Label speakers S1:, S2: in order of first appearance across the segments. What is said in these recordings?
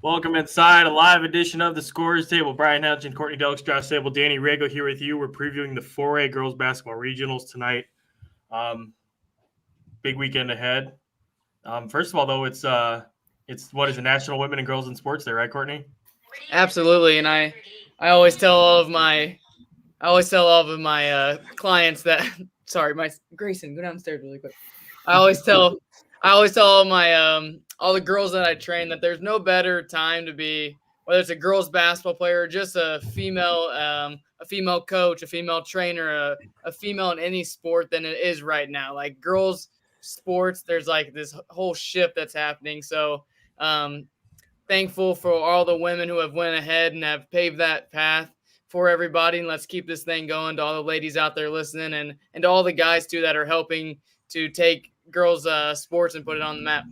S1: Welcome inside a live edition of the Scorers Table. Brian Haenchen, Courtney Delks, Sabol and Danny Riego here with you. We're previewing the 4A girls basketball regionals tonight. Big weekend ahead. First of all, though, it's what is it, National Women and Girls in Sports Day, right, Courtney?
S2: Absolutely, and I always tell all of my clients that sorry, my Grayson, go downstairs really quick. I always tell all my all the girls that I train that there's no better time to be, whether it's a girls basketball player or just a female coach, a female trainer, a female in any sport than it is right now. Like girls sports, there's like this whole shift that's happening. So thankful for all the women who have went ahead and have paved that path for everybody, and let's keep this thing going. To all the ladies out there listening, and to all the guys too that are helping to take girls sports and put it on the map.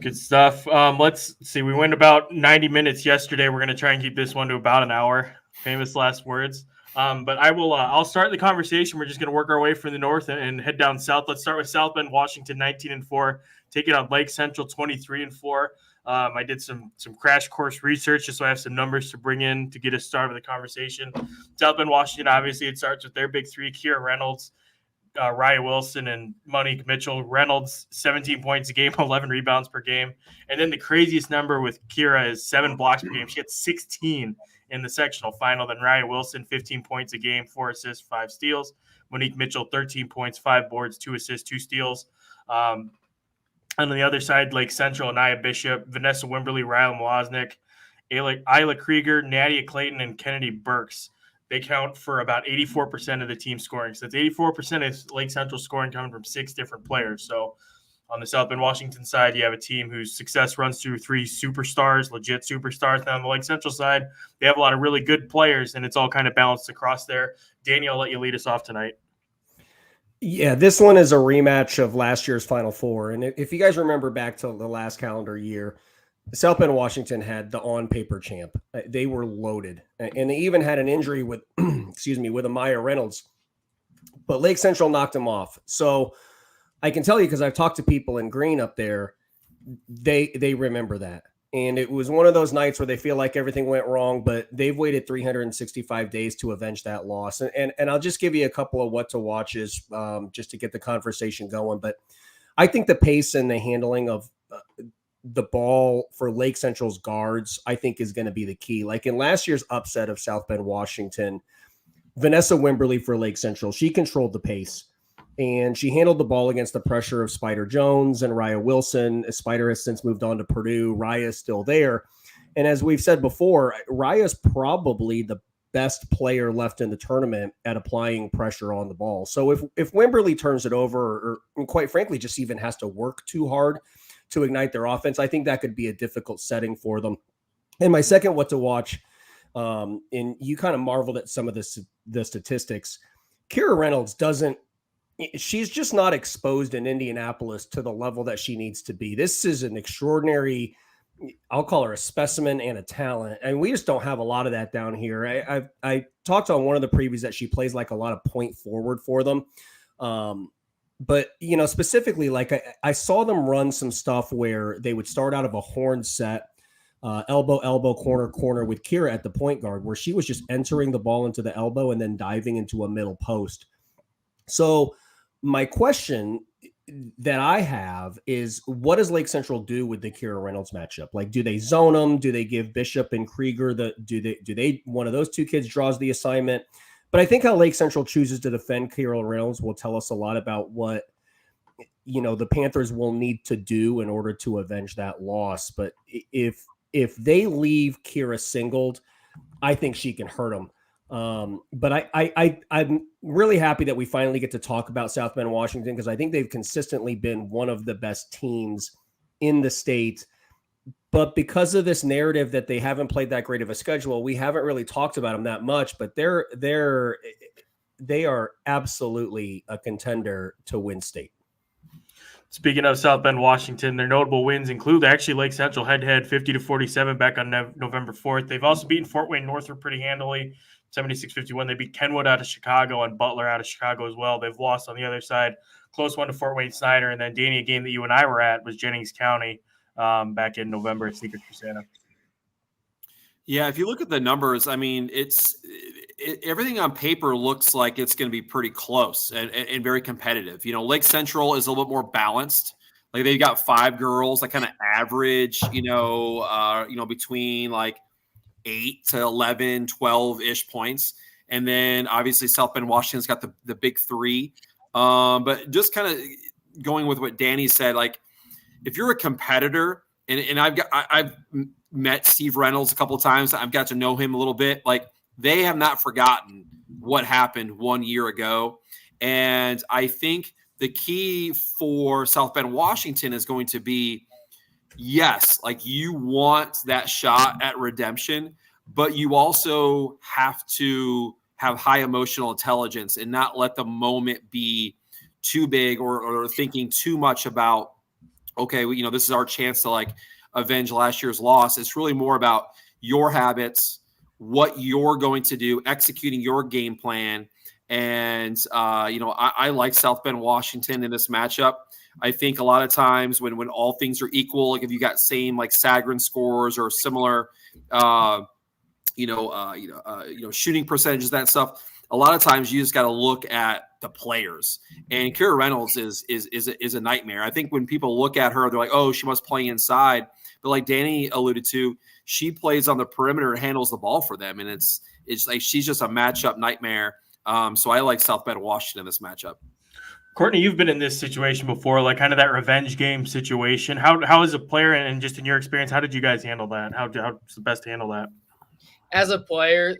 S1: Good stuff. Let's see. We went about 90 minutes yesterday. We're going to try and keep this one to about an hour. Famous last words. But I'll start the conversation. We're just going to work our way from the north and head down south. Let's start with South Bend, Washington, 19-4, taking on Lake Central, 23-4. I did some crash course research just so I have some numbers to bring in to get us started with the conversation. South Bend, Washington, obviously it starts with their big three: Kira Reynolds, Raya Wilson, and Monique Mitchell. Reynolds, 17 points a game, 11 rebounds per game. And then the craziest number with Kira is 7 blocks per game. She had 16 in the sectional final. Then Raya Wilson, 15 points a game, 4 assists, 5 steals. Monique Mitchell, 13 points, 5 boards, 2 assists, 2 steals. On the other side, Lake Central, Anaya Bishop, Vanessa Wimberly, Ryla Mloznik, Isla Krieger, Nadia Clayton, and Kennedy Burks. They count for about 84% of the team scoring. So it's 84% of Lake Central scoring coming from 6 different players. So on the South Bend Washington side, you have a team whose success runs through 3 superstars, legit superstars. Now on the Lake Central side, they have a lot of really good players, and it's all kind of balanced across there. Danny, I'll let you lead us off tonight.
S3: Yeah, this one is a rematch of last year's Final Four. And if you guys remember back to the last calendar year, South Bend Washington had the on-paper champ. They were loaded. And they even had an injury with, with Amaya Reynolds. But Lake Central knocked them off. So I can tell you, because I've talked to people in green up there, they remember that. And it was one of those nights where they feel like everything went wrong, but they've waited 365 days to avenge that loss. And I'll just give you a couple of what to watches just to get the conversation going. But I think the pace and the handling of the ball for Lake Central's guards, I think, is going to be the key. Like in last year's upset of South Bend Washington, Vanessa Wimberly for Lake Central, she controlled the pace. And she handled the ball against the pressure of Spider Jones and Raya Wilson. Spider has since moved on to Purdue. Raya is still there. And as we've said before, Raya is probably the best player left in the tournament at applying pressure on the ball. So if Wimberly turns it over, or quite frankly, just even has to work too hard to ignite their offense, I think that could be a difficult setting for them. And my second what to watch, and you kind of marveled at some of the statistics, Kira Reynolds she's just not exposed in Indianapolis to the level that she needs to be. This is an extraordinary, I'll call her a specimen and a talent. And we just don't have a lot of that down here. I talked on one of the previews that she plays like a lot of point forward for them. But, specifically, like I saw them run some stuff where they would start out of a horn set, elbow, corner with Kira at the point guard, where she was just entering the ball into the elbow and then diving into a middle post. So my question that I have is, what does Lake Central do with the Kira Reynolds matchup? Like, do they zone them? Do they give Bishop and Krieger do they one of those two kids draws the assignment? But I think how Lake Central chooses to defend Kira Reynolds will tell us a lot about what, the Panthers will need to do in order to avenge that loss. But if they leave Kira singled, I think she can hurt them. But I'm really happy that we finally get to talk about South Bend Washington, because I think they've consistently been one of the best teams in the state. But because of this narrative that they haven't played that great of a schedule, we haven't really talked about them that much. But they are absolutely a contender to win state.
S1: Speaking of South Bend Washington, their notable wins include actually Lake Central head-to-head 50-47 back on November 4th. They've also beaten Fort Wayne Northridge pretty handily, 76-51. They beat Kenwood out of Chicago and Butler out of Chicago as well. They've lost on the other side. Close one to Fort Wayne Snider. And then, Danny, a game that you and I were at was Jennings County. back in November at Sneakers for Santa.
S4: Yeah, if you look at the numbers, I mean, everything on paper looks like it's going to be pretty close and very competitive. Lake Central is a little bit more balanced. Like they've got 5 girls that kind of average, between like 8 to 11, 12-ish points. And then obviously South Bend Washington's got the big 3. But just kind of going with what Danny said, like if you're a competitor, and I've met Steve Reynolds a couple of times. I've got to know him a little bit. Like they have not forgotten what happened 1 year ago. And I think the key for South Bend Washington is going to be, yes, like you want that shot at redemption, but you also have to have high emotional intelligence and not let the moment be too big or thinking too much about, okay, well, this is our chance to like avenge last year's loss. It's really more about your habits, what you're going to do, executing your game plan. And, I like South Bend Washington in this matchup. I think a lot of times when all things are equal, like if you got same like Sagarin scores or similar, shooting percentages, that stuff, a lot of times you just got to look at the players. And Kira Reynolds is a nightmare. I think when people look at her, they're like, oh, she must play inside. But like Danny alluded to, she plays on the perimeter and handles the ball for them. And it's like she's just a matchup nightmare. So I like South Bend Washington in this matchup.
S1: Courtney, you've been in this situation before, like kind of that revenge game situation. How as a player and just in your experience, how did you guys handle that? How's the best to handle that?
S2: As a player,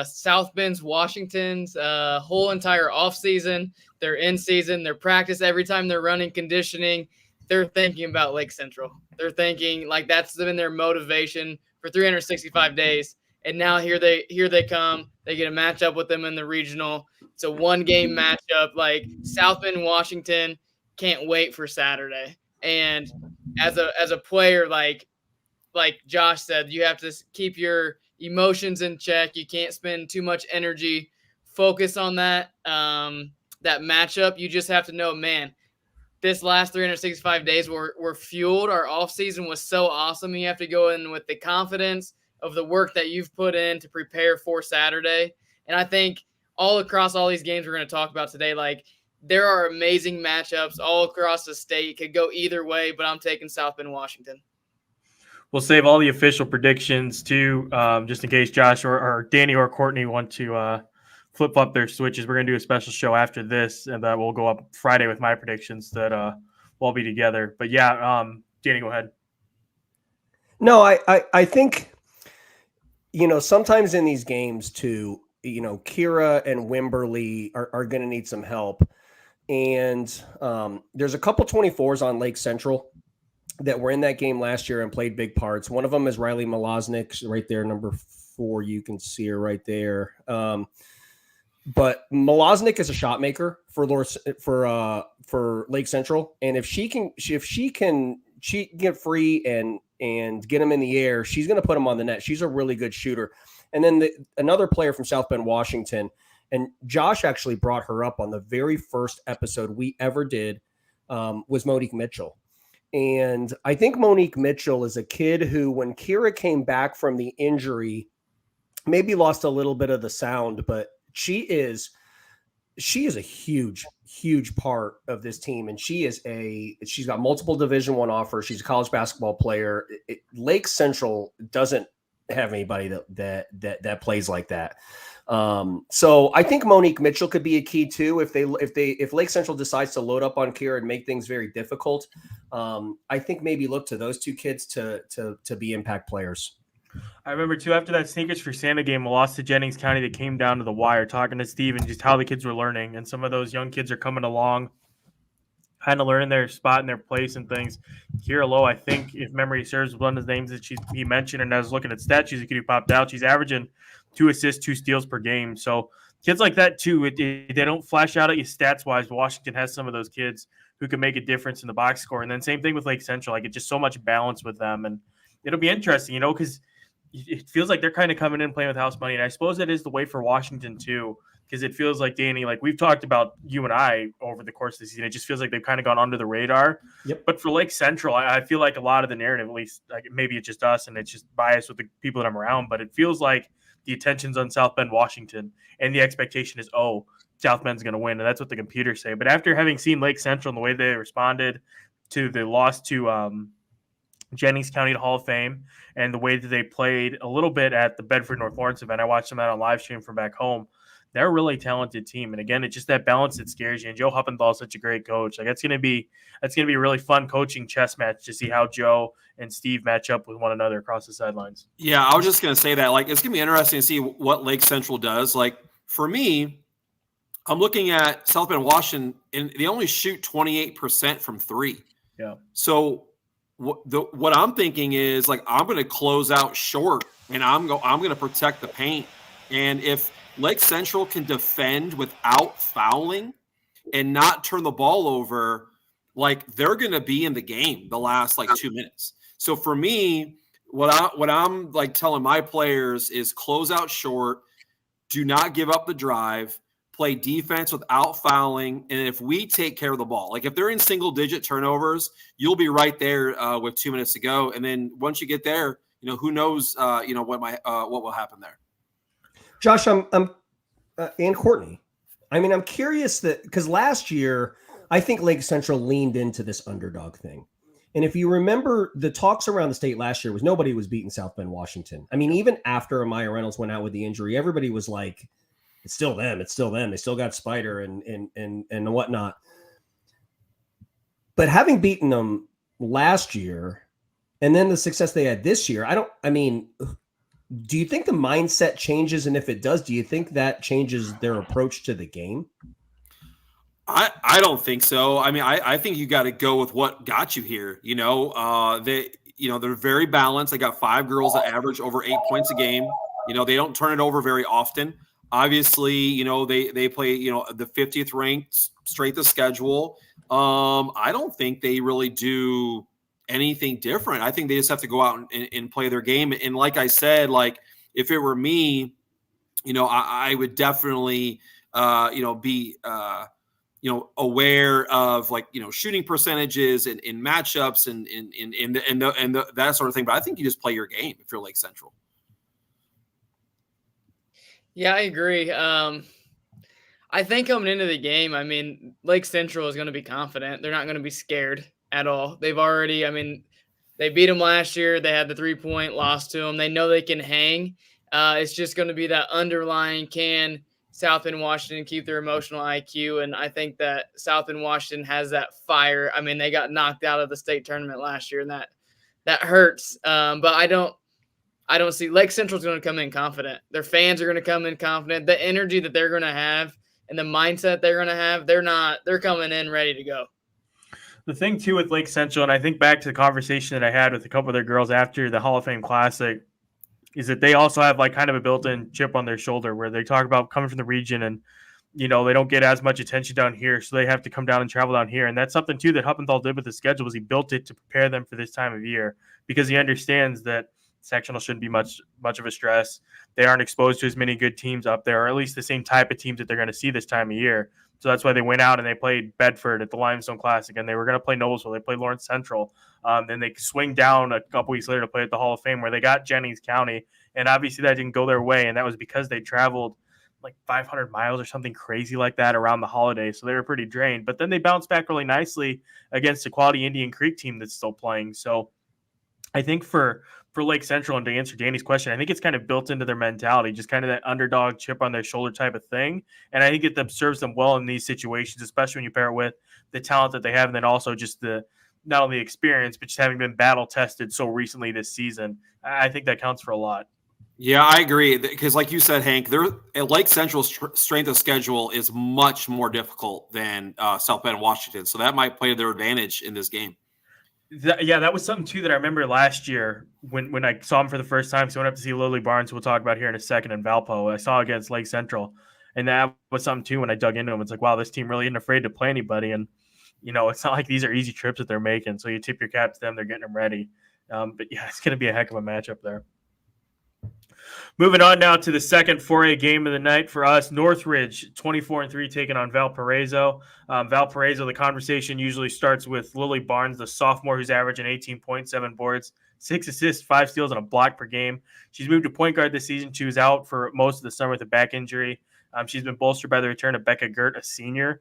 S2: South Bend Washington's whole entire offseason, their in-season, their practice, every time they're running conditioning, they're thinking about Lake Central. They're thinking like that's been their motivation for 365 days. And now here they come. They get a matchup with them in the regional. It's a 1-game matchup. Like South Bend Washington can't wait for Saturday. And as a player, like Josh said, you have to keep your emotions in check. You can't spend too much energy. Focus on that matchup. You just have to know, man, this last 365 days were fueled. Our offseason was so awesome. You have to go in with the confidence of the work that you've put in to prepare for Saturday. And I think all across all these games we're going to talk about today, like there are amazing matchups all across the state. It could go either way, but I'm taking South Bend Washington.
S1: We'll save all the official predictions too, just in case Josh or Danny or Courtney want to flip up their switches. We're going to do a special show after this, and that will go up Friday with my predictions that we'll all be together. But yeah, Danny, go ahead.
S3: No, I think, sometimes in these games too, Kira and Wimberly are going to need some help. And there's a couple 24s on Lake Central that were in that game last year and played big parts. One of them is Riley Malosnik right there, number 4. You can see her right there. But Malosnik is a shot maker for Lake Central, and if she can get free and get them in the air, she's going to put them on the net. She's a really good shooter. And then another player from South Bend, Washington, and Josh actually brought her up on the very first episode we ever did, was Monique Mitchell. And I think Monique Mitchell is a kid who, when Kira came back from the injury, maybe lost a little bit of the sound, but she is a huge part of this team. And she's got multiple Division I offers. She's a college basketball player. Lake Central doesn't have anybody that plays like that. So I think Monique Mitchell could be a key too. If Lake Central decides to load up on Kira and make things very difficult, I think maybe look to those 2 kids to be impact players.
S1: I remember too, after that Sneakers for Santa game, we lost to Jennings County. That came down to the wire, talking to Steve and just how the kids were learning, and some of those young kids are coming along, kind of learning their spot and their place and things. Kira Lowe, I think, if memory serves, was one of the names that he mentioned, and I was looking at stats she's a kid who popped out. She's averaging 2 assists, 2 steals per game. So kids like that too, they don't flash out at you stats wise. Washington has some of those kids who can make a difference in the box score. And then same thing with Lake Central. Like it's just so much balance with them, and it'll be interesting, because it feels like they're kind of coming in playing with house money. And I suppose that is the way for Washington too. because it feels like, Danny, like we've talked about you and I over the course of the season, it just feels like they've kind of gone under the radar.
S3: Yep.
S1: But for Lake Central, I feel like a lot of the narrative, at least like maybe it's just us and it's just biased with the people that I'm around, but it feels like the attention's on South Bend, Washington, and the expectation is, oh, South Bend's going to win, and that's what the computers say. But after having seen Lake Central and the way they responded to the loss to Jennings County Hall of Fame, and the way that they played a little bit at the Bedford North Lawrence event, I watched them out on live stream from back home. They're a really talented team, and again, it's just that balance that scares you. And Joe Huppenthal is such a great coach. Like that's gonna be a really fun coaching chess match to see how Joe and Steve match up with one another across the sidelines.
S4: Yeah, I was just gonna say that. Like, it's gonna be interesting to see what Lake Central does. Like for me, I'm looking at South Bend, Washington, and they only shoot 28% from three.
S1: Yeah.
S4: So what I'm thinking is like I'm going to close out short, and I'm going to protect the paint. And if Lake Central can defend without fouling and not turn the ball over, like they're going to be in the game the last like 2 minutes. So for me, what I'm like telling my players is close out short, do not give up the drive, play defense without fouling, and if we take care of the ball, like if they're in single-digit turnovers, you'll be right there with 2 minutes to go. And then once you get there, who knows, what will happen there.
S3: Josh, I'm and Courtney. I mean, I'm curious because last year I think Lake Central leaned into this underdog thing, and if you remember, the talks around the state last year was nobody was beating South Bend, Washington. I mean, even after Amaya Reynolds went out with the injury, everybody was like, it's still them. It's still them. They still got Spider and whatnot. But having beaten them last year and then the success they had this year, do you think the mindset changes? And if it does, do you think that changes their approach to the game?
S4: I don't think so. I mean, I think you got to go with what got you here. They're very balanced. They got 5 girls that average over 8 points a game. They don't turn it over very often. Obviously, they play, the 50th ranked straight to schedule. I don't think they really do anything different. I think they just have to go out and play their game. And like I said, like if it were me, I would definitely, be, aware of like, shooting percentages and matchups and that sort of thing. But I think you just play your game if you're Lake Central.
S2: Yeah, I agree. I think coming into the game, I mean, Lake Central is going to be confident. They're not going to be scared at all. They've already, they beat them last year. They had the 3-point loss to them. They know they can hang. It's just going to be that underlying, can South Bend Washington keep their emotional IQ? And I think that South Bend Washington has that fire. I mean, they got knocked out of the state tournament last year, and that hurts. But I don't see Lake Central's going to come in confident. Their fans are going to come in confident. The energy that they're going to have and the mindset they're going to have, they're coming in ready to go.
S1: The thing too with Lake Central, and I think back to the conversation that I had with a couple of their girls after the Hall of Fame Classic, is that they also have like kind of a built-in chip on their shoulder where they talk about coming from the region and, they don't get as much attention down here. So they have to come down and travel down here. And that's something too that Huppenthal did with the schedule, was he built it to prepare them for this time of year because he understands that sectional shouldn't be much of a stress. They aren't exposed to as many good teams up there, or at least the same type of teams that they're going to see this time of year. So that's why they went out and they played Bedford at the Limestone Classic, and they were going to play Noblesville. They played Lawrence Central. Then they swing down a couple weeks later to play at the Hall of Fame, where they got Jennings County, and obviously that didn't go their way, and that was because they traveled like 500 miles or something crazy like that around the holidays, so they were pretty drained. But then they bounced back really nicely against a quality Indian Creek team that's still playing. So I think for Lake Central, and to answer Danny's question, I think it's kind of built into their mentality, just kind of that underdog chip on their shoulder type of thing. And I think it serves them well in these situations, especially when you pair it with the talent that they have, and then also just not only experience, but just having been battle tested so recently this season. I think that counts for a lot.
S4: Yeah, I agree. Because like you said, Hank, Lake Central's strength of schedule is much more difficult than South Bend, Washington. So that might play to their advantage in this game.
S1: That was something too that I remember last year when I saw him for the first time. So I went up to see Lily Barnes, who we'll talk about here in a second, in Valpo. I saw against Lake Central, and that was something too when I dug into him. It's like, wow, this team really isn't afraid to play anybody, and it's not like these are easy trips that they're making. So you tip your cap to them; they're getting them ready. But yeah, it's going to be a heck of a matchup there. Moving on now to the second 4A game of the night for us. Northridge, 24-3, taking on Valparaiso. Valparaiso, the conversation usually starts with Lily Barnes, the sophomore who's averaging 18.7 boards, 6 assists, 5 steals, and a block per game. She's moved to point guard this season. She was out for most of the summer with a back injury. She's been bolstered by the return of Becca Gert, a senior.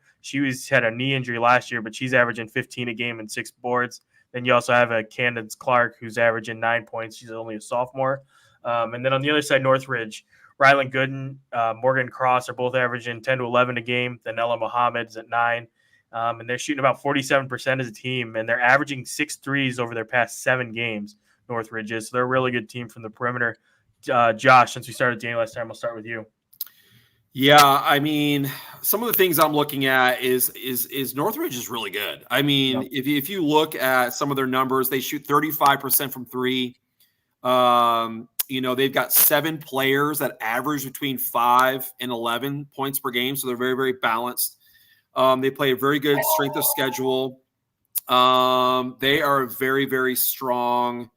S1: Had a knee injury last year, but she's averaging 15 a game and 6 boards. Then you also have a Candace Clark who's averaging 9 points. She's only a sophomore. And then on the other side, Northridge, Rylan Gooden, Morgan Cross are both averaging 10 to 11 a game. Then Ella Mohammed's at 9. And they're shooting about 47% as a team. And they're averaging 6 threes over their past 7 games, Northridge is. So they're a really good team from the perimeter. Josh, since we started the game last time, I'll start with you.
S4: Yeah, I mean, some of the things I'm looking at is Northridge is really good. I mean, if you look at some of their numbers, they shoot 35% from 3. They've got 7 players that average between 5 and 11 points per game, so they're very, very balanced. They play a very good strength of schedule. They are a very, very strong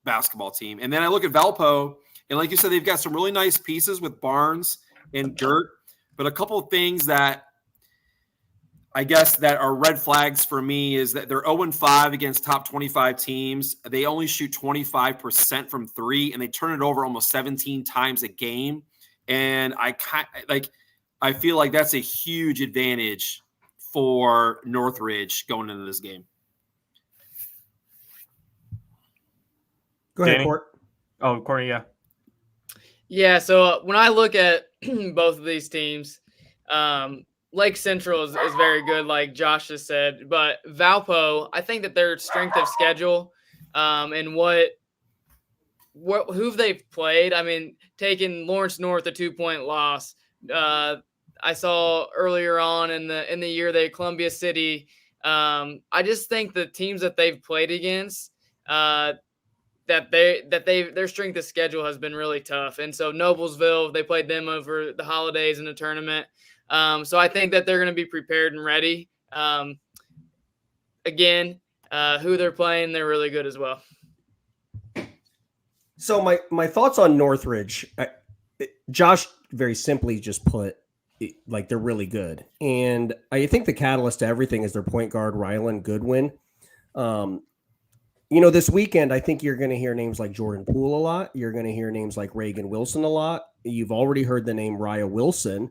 S4: basketball team. And then I look at Valpo, and like you said, they've got some really nice pieces with Barnes and Gert, but a couple of things that I guess that are red flags for me is that they're 0-5 against top 25 teams. They only shoot 25% from 3, and they turn it over almost 17 times a game. And I feel like that's a huge advantage for Northridge going into this game.
S3: Go ahead,
S1: Danny?
S3: Court.
S1: Oh, Courtney, yeah.
S2: Yeah, so when I look at both of these teams, Lake Central is very good, like Josh just said. But Valpo, I think that their strength of schedule and who they've played. I mean, taking Lawrence North, a 2-point loss. I saw earlier on in the year they Columbia City. I just think the teams that they've played against, their strength of schedule has been really tough. And so Noblesville, they played them over the holidays in the tournament. So I think that they're going to be prepared and ready. Again, who they're playing, they're really good as well.
S3: So my thoughts on Northridge, Josh very simply just put, like, they're really good. And I think the catalyst to everything is their point guard, Rylan Goodwin. This weekend, I think you're going to hear names like Jordan Poole a lot. You're going to hear names like Reagan Wilson a lot. You've already heard the name Raya Wilson.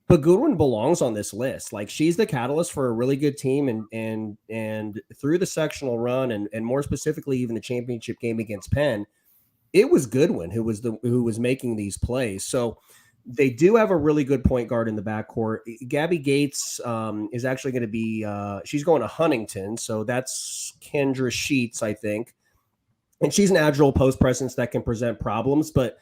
S3: But Goodwin belongs on this list. Like, she's the catalyst for a really good team, and through the sectional run, and more specifically, even the championship game against Penn, it was Goodwin who was making these plays. So they do have a really good point guard in the backcourt. Gabby Gates is actually going to be she's going to Huntington, so that's Kendra Sheets, I think, and she's an agile post presence that can present problems, but.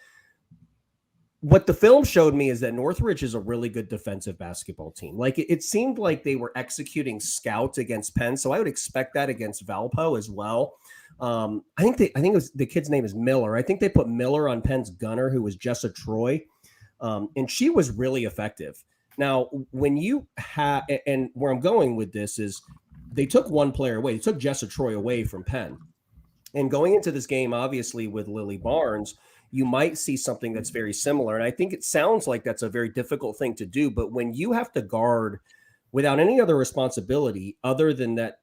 S3: What the film showed me is that Northridge is a really good defensive basketball team. Like, it seemed like they were executing scout against Penn, so I would expect that against Valpo as well. I think the kid's name is Miller. I think they put Miller on Penn's gunner, who was Jessa Troy, and she was really effective. Now, when you have, and where I'm going with this is, they took one player away. They took Jessa Troy away from Penn, and going into this game, obviously with Lily Barnes, you might see something that's very similar. And I think it sounds like that's a very difficult thing to do. But when you have to guard without any other responsibility other than that,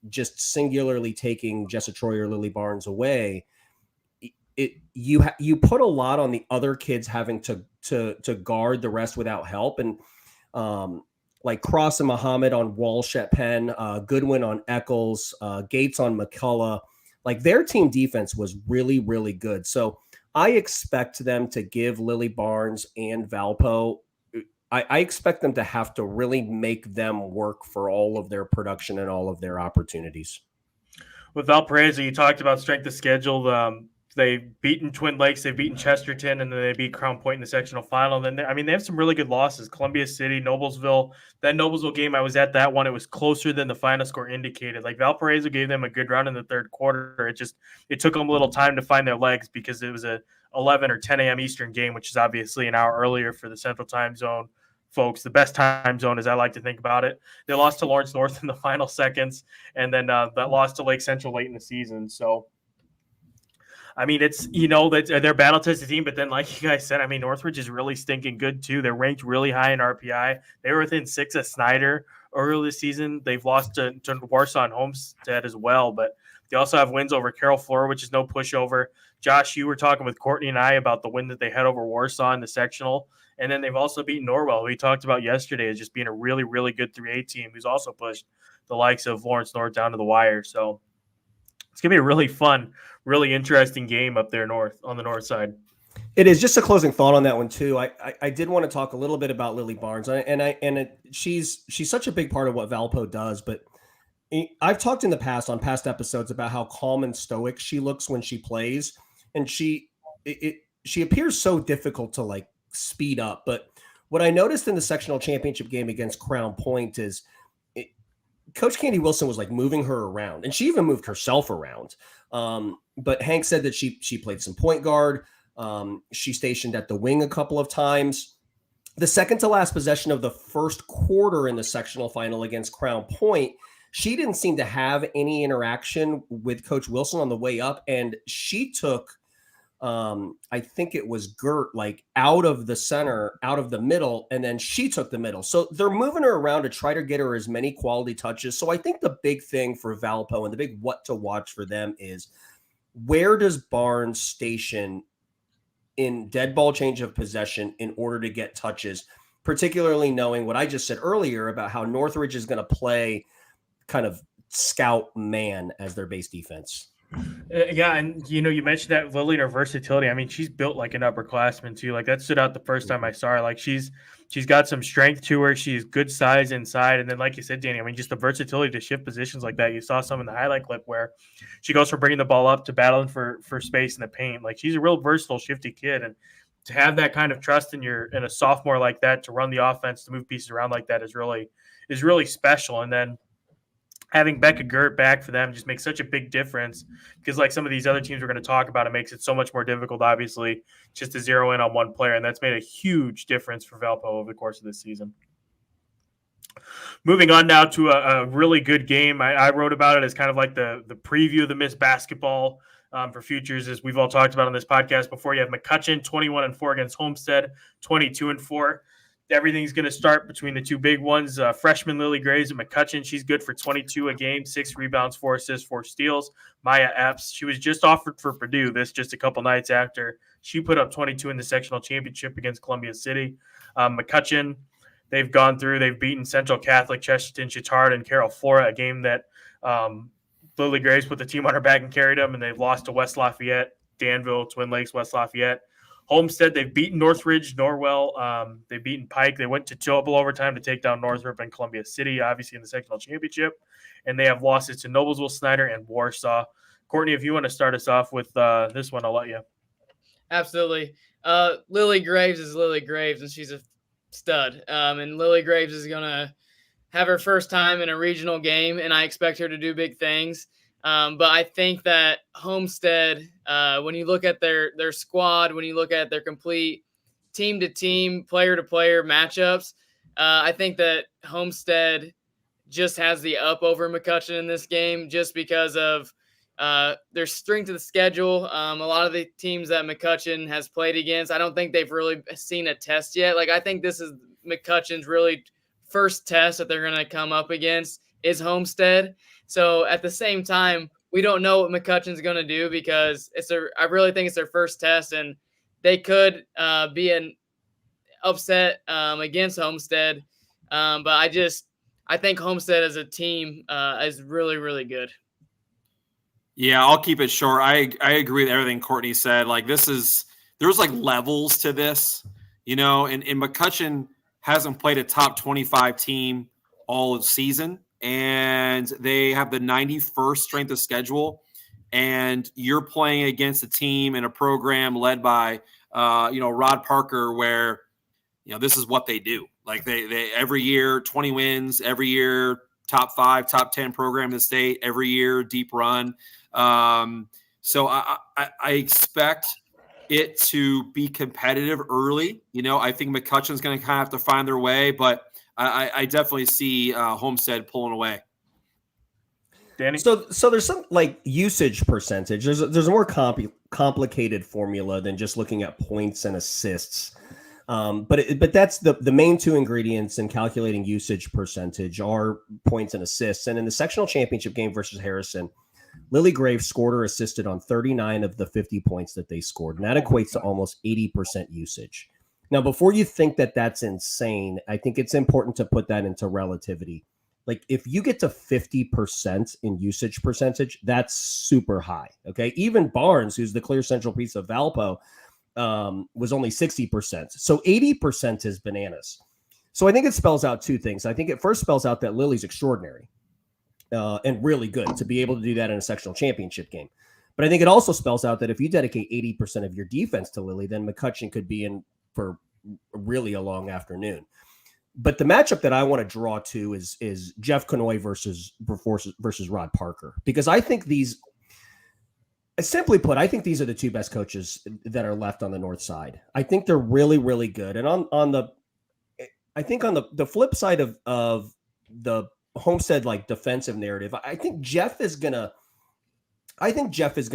S3: just singularly taking Jessa Troy or Lily Barnes away, you put a lot on the other kids having to guard the rest without help. And like Cross and Muhammad on Walsh at Penn, Goodwin on Eccles, Gates on McCullough, like, their team defense was really, really good. So I expect them to give Lily Barnes and Valpo. I expect them to have to really make them work for all of their production and all of their opportunities.
S1: With Valparaiso, you talked about strength of schedule. They've beaten Twin Lakes, they've beaten Chesterton, and then they beat Crown Point in the sectional final. And then they have some really good losses. Columbia City, Noblesville. That Noblesville game, I was at that one. It was closer than the final score indicated. Like, Valparaiso gave them a good run in the third quarter. It took them a little time to find their legs because it was a 11 or 10 a.m. Eastern game, which is obviously an hour earlier for the Central Time Zone folks. The best time zone, as I like to think about it. They lost to Lawrence North in the final seconds, and then that loss to Lake Central late in the season. So I mean, it's, that they're battle tested team, but then like you guys said, I mean, Northridge is really stinking good too. They're ranked really high in RPI. They were within 6 of Snider earlier this season. They've lost to Warsaw and Homestead as well, but they also have wins over Carroll Flora, which is no pushover. Josh, you were talking with Courtney and I about the win that they had over Warsaw in the sectional. And then they've also beaten Norwell, who we talked about yesterday as just being a really, really good 3A team who's also pushed the likes of Lawrence North down to the wire. So it's going to be a really fun, really interesting game up there on the north side.
S3: It is. Just a closing thought on that one too. I did want to talk a little bit about Lily Barnes, she's such a big part of what Valpo does. But I've talked in the past on past episodes about how calm and stoic she looks when she plays, and she appears so difficult to like speed up. But what I noticed in the sectional championship game against Crown Point is Coach Candy Wilson was like moving her around, and she even moved herself around. But Hank said that she played some point guard. She stationed at the wing a couple of times. The second to last possession of the first quarter in the sectional final against Crown Point, she didn't seem to have any interaction with Coach Wilson on the way up, and she took I think it was Gert, like out of the center, out of the middle, and then she took the middle. So they're moving her around to try to get her as many quality touches. So I think the big thing for Valpo and the big what to watch for them is, where does Barnes station in dead ball change of possession in order to get touches, particularly knowing what I just said earlier about how Northridge is going to play kind of scout man as their base defense.
S1: Yeah, and you mentioned that Lily and her versatility. I mean, she's built like an upperclassman too. Like that stood out the first time I saw her. Like she's got some strength to her. She's good size inside, and then like you said, Danny, I mean, just the versatility to shift positions like that. You saw some in the highlight clip where she goes from bringing the ball up to battling for space in the paint. Like she's a real versatile, shifty kid, and to have that kind of trust in a sophomore like that to run the offense, to move pieces around like that is really special. And then having Becca Gert back for them just makes such a big difference, because like some of these other teams we're going to talk about, it makes it so much more difficult, obviously, just to zero in on one player. And that's made a huge difference for Valpo over the course of this season. Moving on now to a really good game. I wrote about it as kind of like the preview of the Miss Basketball for futures, as we've all talked about on this podcast before. You have McCutcheon 21-4 against Homestead 22-4. Everything's going to start between the two big ones. Freshman Lily Graves at McCutcheon. She's good for 22 a game, 6 rebounds, 4 assists, 4 steals. Maya Epps, she was just offered for Purdue just a couple nights after she put up 22 in the sectional championship against Columbia City. McCutcheon, they've beaten Central Catholic, Chesterton, Chittard, and Carroll Flora, a game that Lily Graves put the team on her back and carried them, and they've lost to West Lafayette, Danville, Twin Lakes, West Lafayette. Homestead, they've beaten Northridge, Norwell. They've beaten Pike. They went to double overtime to take down Northrop and Columbia City, obviously in the sectional championship. And they have losses to Noblesville, Snider, and Warsaw. Courtney, if you want to start us off with this one, I'll let you.
S2: Absolutely. Lily Graves is Lily Graves, and she's a stud. And Lily Graves is going to have her first time in a regional game, and I expect her to do big things. But I think that Homestead, when you look at their squad, when you look at their complete team-to-team, player-to-player matchups, I think that Homestead just has the up over McCutcheon in this game just because of their strength of the schedule. A lot of the teams that McCutcheon has played against, I don't think they've really seen a test yet. Like I think this is McCutcheon's really first test that they're going to come up against is Homestead. So at the same time, we don't know what McCutcheon's going to do because I really think it's their first test, and they could be an upset against Homestead. But I think Homestead as a team is really, really good.
S4: Yeah, I'll keep it short. I agree with everything Courtney said. Like there's like levels to this, and McCutcheon hasn't played a top 25 team all season. And they have the 91st strength of schedule, and you're playing against a team and a program led by, Rod Parker, where, this is what they do. Like they every year, 20 wins, every year, top 5, top 10 program in the state, every year, deep run. So I expect it to be competitive early. I think McCutcheon's going to kind of have to find their way, but I definitely see Homestead pulling away.
S1: Danny?
S3: So there's some like usage percentage. There's a more complicated formula than just looking at points and assists. But that's the main two ingredients in calculating usage percentage are points and assists. And in the sectional championship game versus Harrison, Lily Graves scored or assisted on 39 of the 50 points that they scored. And that equates to almost 80% usage. Now, before you think that that's insane, I think it's important to put that into relativity. Like if you get to 50% in usage percentage, that's super high. Okay. Even Barnes, who's the clear central piece of Valpo, was only 60%. So 80% is bananas. So I think it spells out two things. I think it first spells out that Lily's extraordinary and really good to be able to do that in a sectional championship game. But I think it also spells out that if you dedicate 80% of your defense to Lily, then McCutcheon could be in for really a long afternoon. But the matchup that I want to draw to is Jeff Conoy versus Rod Parker, because I think these, simply put, I think these are the two best coaches that are left on the north side. I think they're really, really good. And on the flip side of the Homestead like defensive narrative, I think Jeff is gonna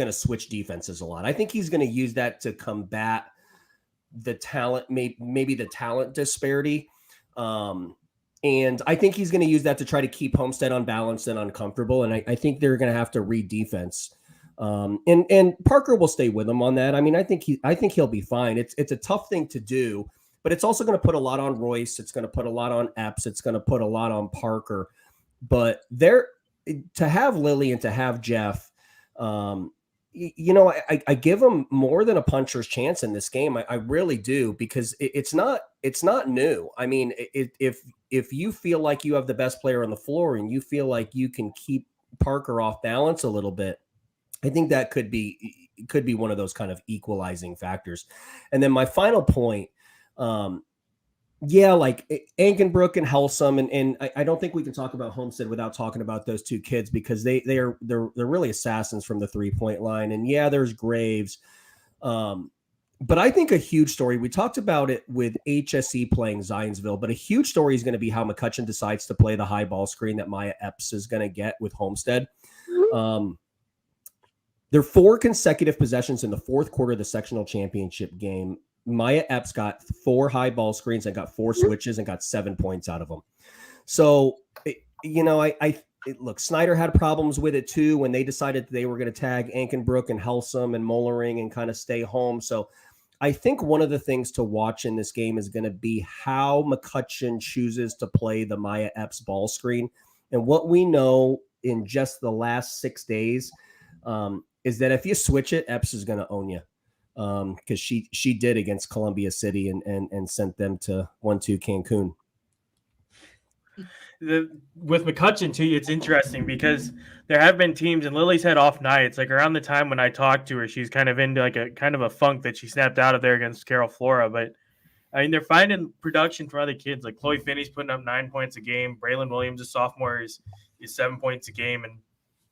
S3: switch defenses a lot. I think he's gonna use that to combat the talent, maybe the talent disparity. And I think he's going to use that to try to keep Homestead unbalanced and uncomfortable. And I think they're going to have to read defense. And Parker will stay with him on that. I mean, I think he'll be fine. It's a tough thing to do, but it's also going to put a lot on Royce. It's going to put a lot on Epps. It's going to put a lot on Parker, but to have Lily and to have Jeff, I give them more than a puncher's chance in this game. I really do, because it's not new. I mean, if you feel like you have the best player on the floor and you feel like you can keep Parker off balance a little bit, I think that could be one of those kind of equalizing factors. And then my final point, like Ankenbrook and Helsum, and I don't think we can talk about Homestead without talking about those two kids, because they're really assassins from the 3-point line. And there's Graves, but I think a huge story, we talked about it with HSE playing Zionsville, but a huge story is going to be how McCutcheon decides to play the high ball screen that Maya Epps is going to get with Homestead. There are 4 consecutive possessions in the fourth quarter of the sectional championship game. Maya Epps got 4 high ball screens and got 4 switches and got 7 points out of them. So, look, Snider had problems with it too when they decided they were going to tag Ankenbrook and Helsum and Mollering and kind of stay home. So I think one of the things to watch in this game is going to be how McCutcheon chooses to play the Maya Epps ball screen. And what we know in just the last 6 days is that if you switch it, Epps is going to own you. Because she did against Columbia City and sent them to 1-2 Cancun.
S1: With McCutcheon too, it's interesting because there have been teams, and Lily's had off nights. Like around the time when I talked to her, she's kind of into like a kind of a funk that she snapped out of there against Carol Flora. But I mean, they're finding production from other kids. Like Chloe Finney's putting up 9 points a game. Braylon Williams, a sophomore, is 7 points a game. And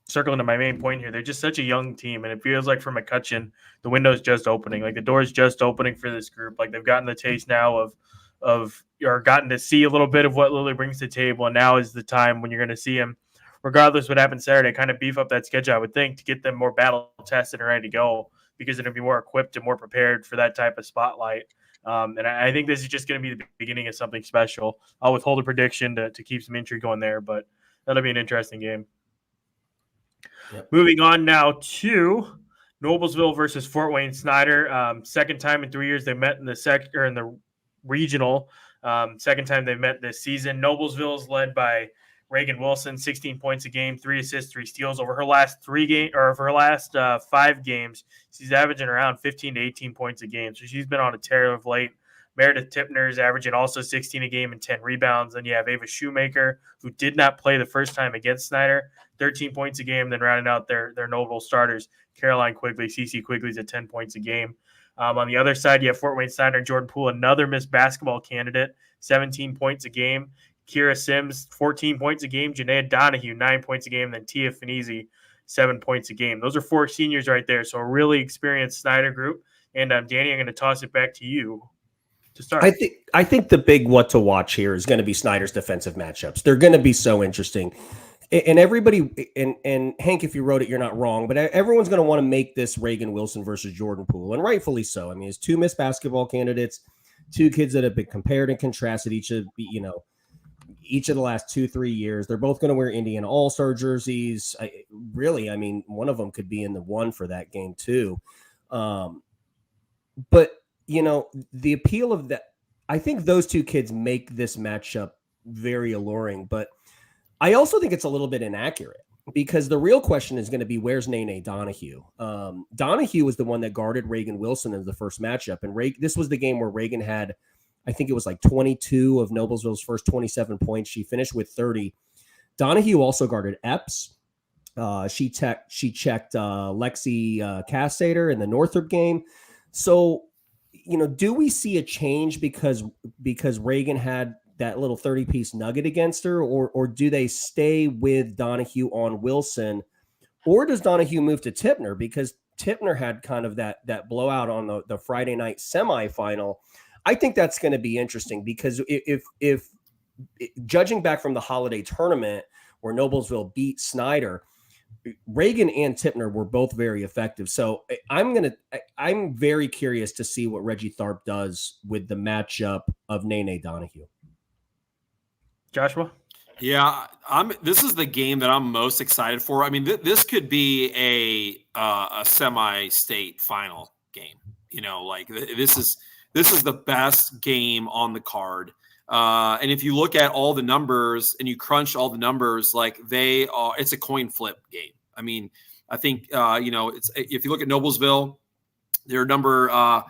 S1: circling to my main point here, they're just such a young team, and it feels like for McCutcheon, the window's just opening. Like the door's just opening for this group. Like they've gotten the taste now of or gotten to see a little bit of what Lily brings to the table, and now is the time when you're going to see him, regardless of what happens Saturday, kind of beef up that schedule, I would think, to get them more battle tested and ready to go, because they're going to be more equipped and more prepared for that type of spotlight. And I think this is just going to be the beginning of something special. I'll withhold a prediction to keep some intrigue going there, but that'll be an interesting game. Yep. Moving on now to Noblesville versus Fort Wayne Snider. Second time in 3 years they met in the regional. Second time they met this season. Noblesville is led by Reagan Wilson, 16 points a game, 3 assists, 3 steals. Over her last 5 games, she's averaging around 15 to 18 points a game. So she's been on a tear of late. Meredith Tipner is averaging also 16 a game and 10 rebounds. Then you have Ava Shoemaker, who did not play the first time against Snider, 13 points a game. Then rounding out their Noble starters, Caroline Quigley, Cece Quigley's at 10 points a game. On the other side, you have Fort Wayne Snider and Jordan Poole, another Miss Basketball candidate, 17 points a game. Kira Sims, 14 points a game. Janaea Donahue, 9 points a game. And then Tia Finizzi, 7 points a game. Those are 4 seniors right there. So a really experienced Snider group. And Danny, I'm going to toss it back to you to start.
S3: I think the big what to watch here is going to be Snider's defensive matchups. They're going to be so interesting. And everybody, and Hank, if you wrote it, you're not wrong, but everyone's going to want to make this Reagan Wilson versus Jordan Poole, and rightfully so. I mean, it's two Miss Basketball candidates, two kids that have been compared and contrasted each of the last 2-3 years. They're both going to wear Indiana All-Star jerseys. I mean, one of them could be in the one for that game too. But the appeal of that, I think those two kids make this matchup very alluring, but I also think it's a little bit inaccurate because the real question is going to be, where's Nene Donahue? Donahue was the one that guarded Reagan Wilson in the first matchup. And this was the game where Reagan had, I think it was like 22 of Noblesville's first 27 points. She finished with 30. Donahue also guarded Epps. She checked Lexi Cassader in the Northridge game. So, do we see a change because Reagan had that little 30-piece nugget against her, or do they stay with Donahue on Wilson, or does Donahue move to Tipner because Tipner had kind of that blowout on the Friday night semifinal? I think that's going to be interesting because if judging back from the holiday tournament where Noblesville beat Snider, Reagan and Tipner were both very effective. So I'm very curious to see what Reggie Tharp does with the matchup of Nene Donahue.
S1: Joshua?
S4: Yeah, this is the game that I'm most excited for. I mean, this could be a semi-state final game. This is the best game on the card. And if you look at all the numbers and you crunch all the numbers, it's a coin flip game. I mean, I think if you look at Noblesville, they're number 5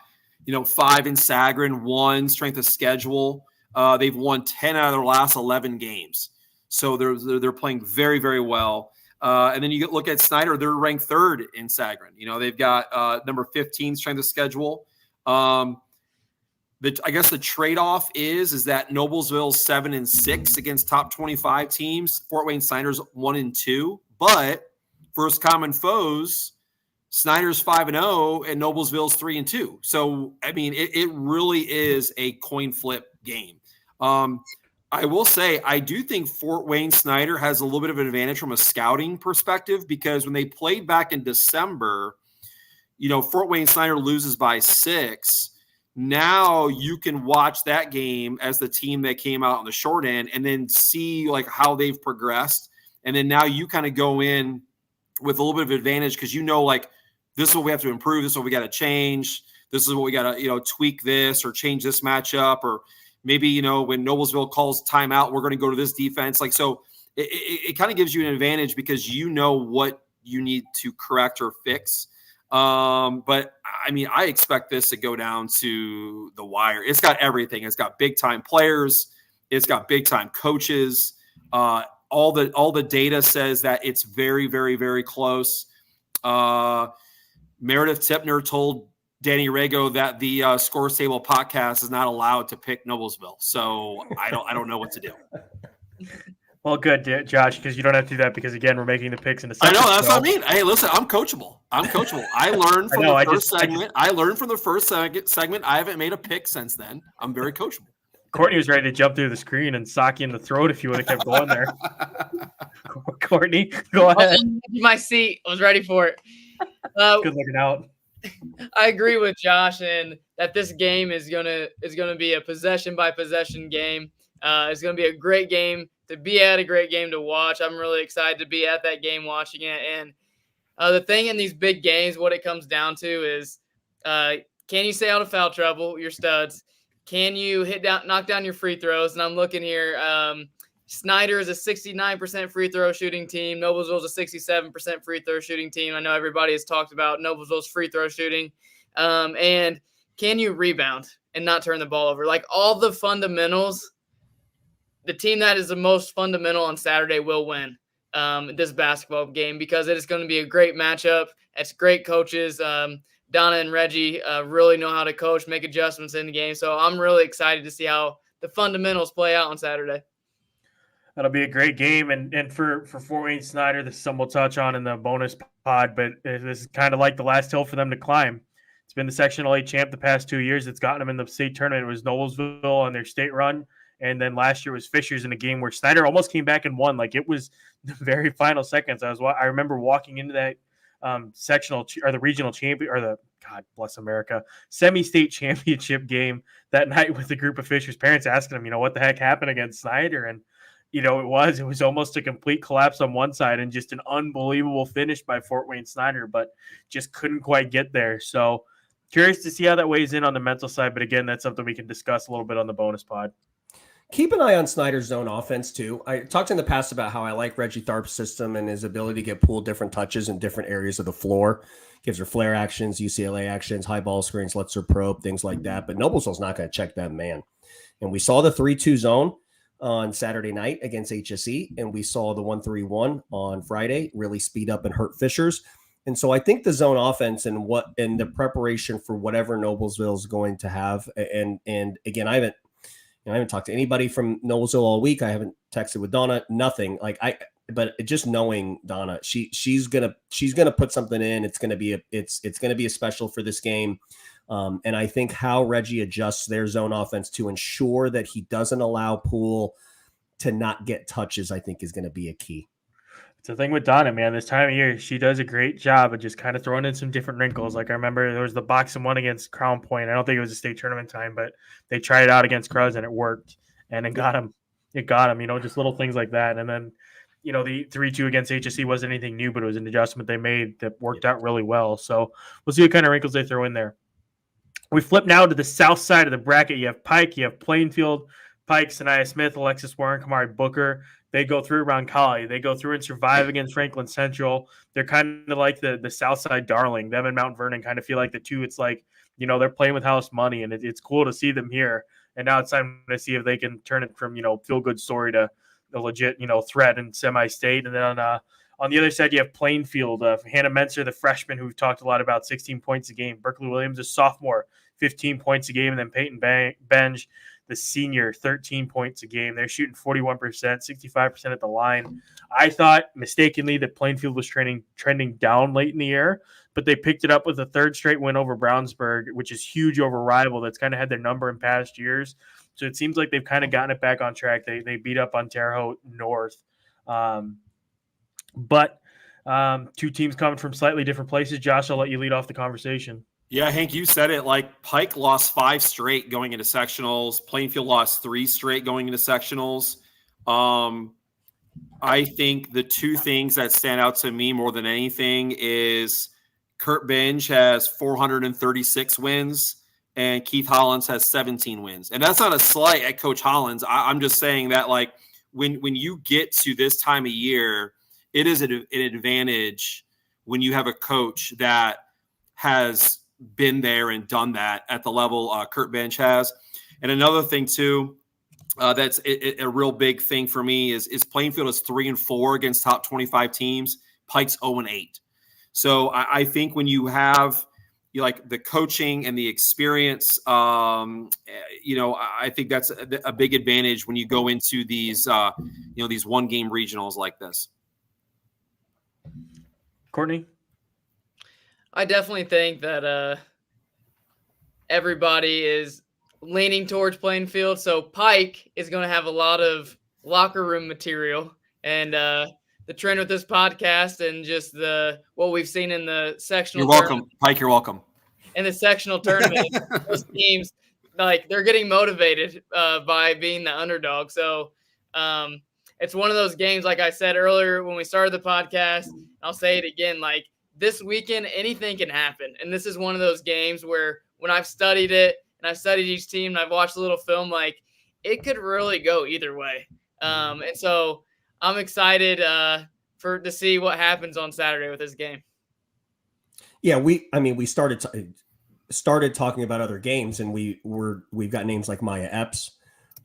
S4: in Sagarin, 1 strength of schedule. They've won 10 out of their last 11 games. So they're playing very, very well. And then you look at Snider, they're ranked 3rd in Sagarin. They've got number 15 strength of schedule. I guess the trade-off is that Noblesville's 7-6 against top 25 teams. Fort Wayne Snider's 1-2. But first common foes, Snider's 5-0 and Noblesville's 3-2. So, I mean, it really is a coin flip game. I will say, I do think Fort Wayne Snider has a little bit of an advantage from a scouting perspective because when they played back in December, Fort Wayne Snider loses by 6. Now you can watch that game as the team that came out on the short end and then see how they've progressed. And then now you kind of go in with a little bit of advantage because this is what we have to improve. This is what we got to change. This is what we got to, tweak this or change this matchup. Or maybe, when Noblesville calls timeout, we're going to go to this defense. So it kind of gives you an advantage because what you need to correct or fix. But I mean, I expect this to go down to the wire. It's got everything. It's got big time players. It's got big time coaches. All the data says that it's very, very, very close. Meredith Tipner told Danny Riego that the Scores Table podcast is not allowed to pick Noblesville. So I don't know what to do.
S1: Well, good, Josh, because you don't have to do that because, again, we're making the picks in the second.
S4: I know. That's what I mean. Hey, listen, I'm coachable. I learned from the first segment. I learned from the first segment. I haven't made a pick since then. I'm very coachable.
S1: Courtney was ready to jump through the screen and sock you in the throat if you would have kept going there. Courtney, go ahead.
S2: My seat. I was ready for it.
S1: Good looking out.
S2: I agree with Josh in that this game is gonna be a possession by possession game. It's gonna be a great game to be at, a great game to watch. I'm really excited to be at that game watching it. And the thing in these big games, what it comes down to is, can you stay out of foul trouble? Your studs. Can you knock down your free throws? And I'm looking here. Snider is a 69% free throw shooting team. Noblesville's a 67% free throw shooting team. I know everybody has talked about Noblesville's free throw shooting. And can you rebound and not turn the ball over? All the fundamentals, the team that is the most fundamental on Saturday will win this basketball game because it is going to be a great matchup. It's great coaches. Donna and Reggie really know how to coach, make adjustments in the game. So I'm really excited to see how the fundamentals play out on Saturday.
S1: That'll be a great game. And for Fort Wayne Snider, this is something we'll touch on in the bonus pod, but this is kind of like the last hill for them to climb. It's been the Sectional A champ the past 2 years. It's gotten them in the state tournament. It was Noblesville on their state run And then last year was Fishers in a game where Snider almost came back and won. Like it was the very final seconds. I remember walking into that sectional or the regional champion or the God bless America semi-state championship game that night with a group of Fishers parents asking them, what the heck happened against Snider? And it was almost a complete collapse on one side and just an unbelievable finish by Fort Wayne Snider, but just couldn't quite get there. So curious to see how that weighs in on the mental side. But again, that's something we can discuss a little bit on the bonus pod.
S3: Keep an eye on Snider's zone offense too. I talked in the past about how I like Reggie Tharp's system and his ability to get pulled different touches in different areas of the floor. Gives her flare actions, UCLA actions, high ball screens, lets her probe, things like that. But Noblesville's not going to check that man. And we saw the 3-2 zone on Saturday night against HSE, and we saw the 1-3-1 on Friday really speed up and hurt Fishers. And so I think the zone offense and the preparation for whatever Noblesville is going to have. And again, I haven't talked to anybody from Noblesville all week. I haven't texted with Donna, nothing. But just knowing Donna, she's gonna put something in. It's gonna be a special for this game. And I think how Reggie adjusts their zone offense to ensure that he doesn't allow Poole to not get touches, I think is going to be a key.
S1: It's the thing with Donna, man. This time of year, she does a great job of just kind of throwing in some different wrinkles. Like I remember there was the boxing one against Crown Point. I don't think it was a state tournament time, but they tried it out against Cruz and it worked. And it got him. Just little things like that. And then, the 3-2 against HSE wasn't anything new, but it was an adjustment they made that worked out really well. So we'll see what kind of wrinkles they throw in there. We flip now to the south side of the bracket. You have Pike, you have Plainfield, Pike, Sanaya Smith, Alexis Warren, Kamari Booker. They go through Roncalli. They go through and survive against Franklin Central. They're kind of like the south side darling. Them and Mount Vernon kind of feel like the two. It's like, they're playing with house money, and it's cool to see them here. And now it's time to see if they can turn it from, feel-good story to a legit, threat in semi-state. And then on the other side, you have Plainfield, Hannah Menser, the freshman who we've talked a lot about, 16 points a game. Berkeley Williams, a sophomore, 15 points a game. And then Peyton Benj, the senior, 13 points a game. They're shooting 41%, 65% at the line. I thought mistakenly that Plainfield was trending down late in the year, but they picked it up with a third straight win over Brownsburg, which is huge over rival that's kind of had their number in past years. So it seems like they've kind of gotten it back on track. They beat up on Terre Haute North. But two teams coming from slightly different places. Josh, I'll let you lead off the conversation.
S4: Yeah, Hank, you said it. Like Pike lost 5 straight going into sectionals. Plainfield lost 3 straight going into sectionals. I think the two things that stand out to me more than anything is Kurt Benj has 436 wins and Keith Hollins has 17 wins. And that's not a slight at Coach Hollins. I'm just saying that like when you get to this time of year, it is an advantage when you have a coach that has been there and done that at the level Kurt Benj has. And another thing too, that's a real big thing for me is Plainfield is 3-4 against top 25 teams. Pike's 0-8. So I think when you have like the coaching and the experience, I think that's a big advantage when you go into these, these 1-game regionals like this.
S1: Courtney?
S2: I definitely think that everybody is leaning towards Plainfield. So Pike is going to have a lot of locker room material. And the trend with this podcast and just what we've seen in the sectional.
S4: You're welcome, Pike. You're welcome.
S2: In the sectional tournament, those teams, like they're getting motivated by being the underdog. So it's one of those games, like I said earlier when we started the podcast, I'll say it again, like this weekend, anything can happen. And this is one of those games where when I've studied it and I've studied each team and I've watched a little film, like it could really go either way. And so I'm excited to see what happens on Saturday with this game.
S3: Yeah, we started talking about other games, and we've got names like Maya Epps,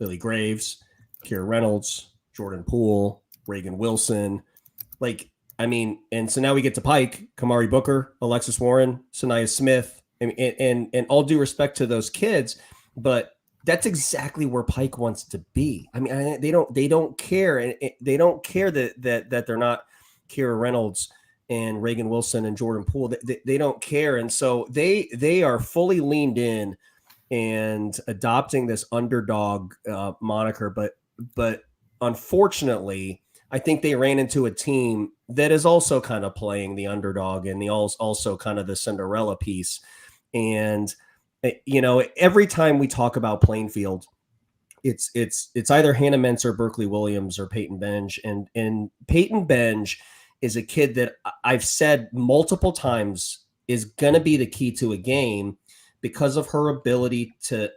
S3: Lily Graves, Kira Reynolds, Jordan Poole, Reagan Wilson, and so now we get to Pike, Kamari Booker, Alexis Warren, Sanaya Smith, and all due respect to those kids, but that's exactly where Pike wants to be. I mean, they don't care, and they don't care that they're not Kira Reynolds and Reagan Wilson and Jordan Poole. They don't care, and so they are fully leaned in and adopting this underdog moniker. But unfortunately, I think they ran into a team that is also kind of playing the underdog and also kind of the Cinderella piece. And, every time we talk about Plainfield, it's either Hannah Mentz or Berkeley Williams or Peyton Benge. And Peyton Benge is a kid that I've said multiple times is going to be the key to a game because of her ability to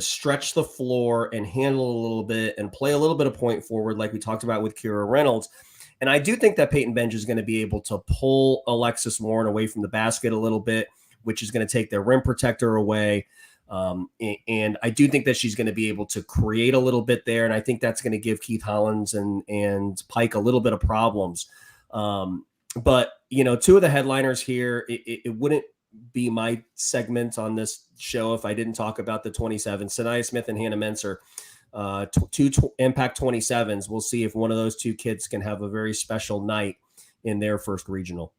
S3: stretch the floor and handle a little bit and play a little bit of point forward, like we talked about with Kira Reynolds. And I do think that Peyton Benge is going to be able to pull Alexis Warren away from the basket a little bit, which is going to take their rim protector away. And I do think that she's going to be able to create a little bit there. And I think that's going to give Keith Hollins and Pike a little bit of problems. But, two of the headliners here, it wouldn't be my segment on this show if I didn't talk about the 27. Sanaya Smith and Hannah Mentz are two Impact 27s. We'll see if one of those two kids can have a very special night in their first regional.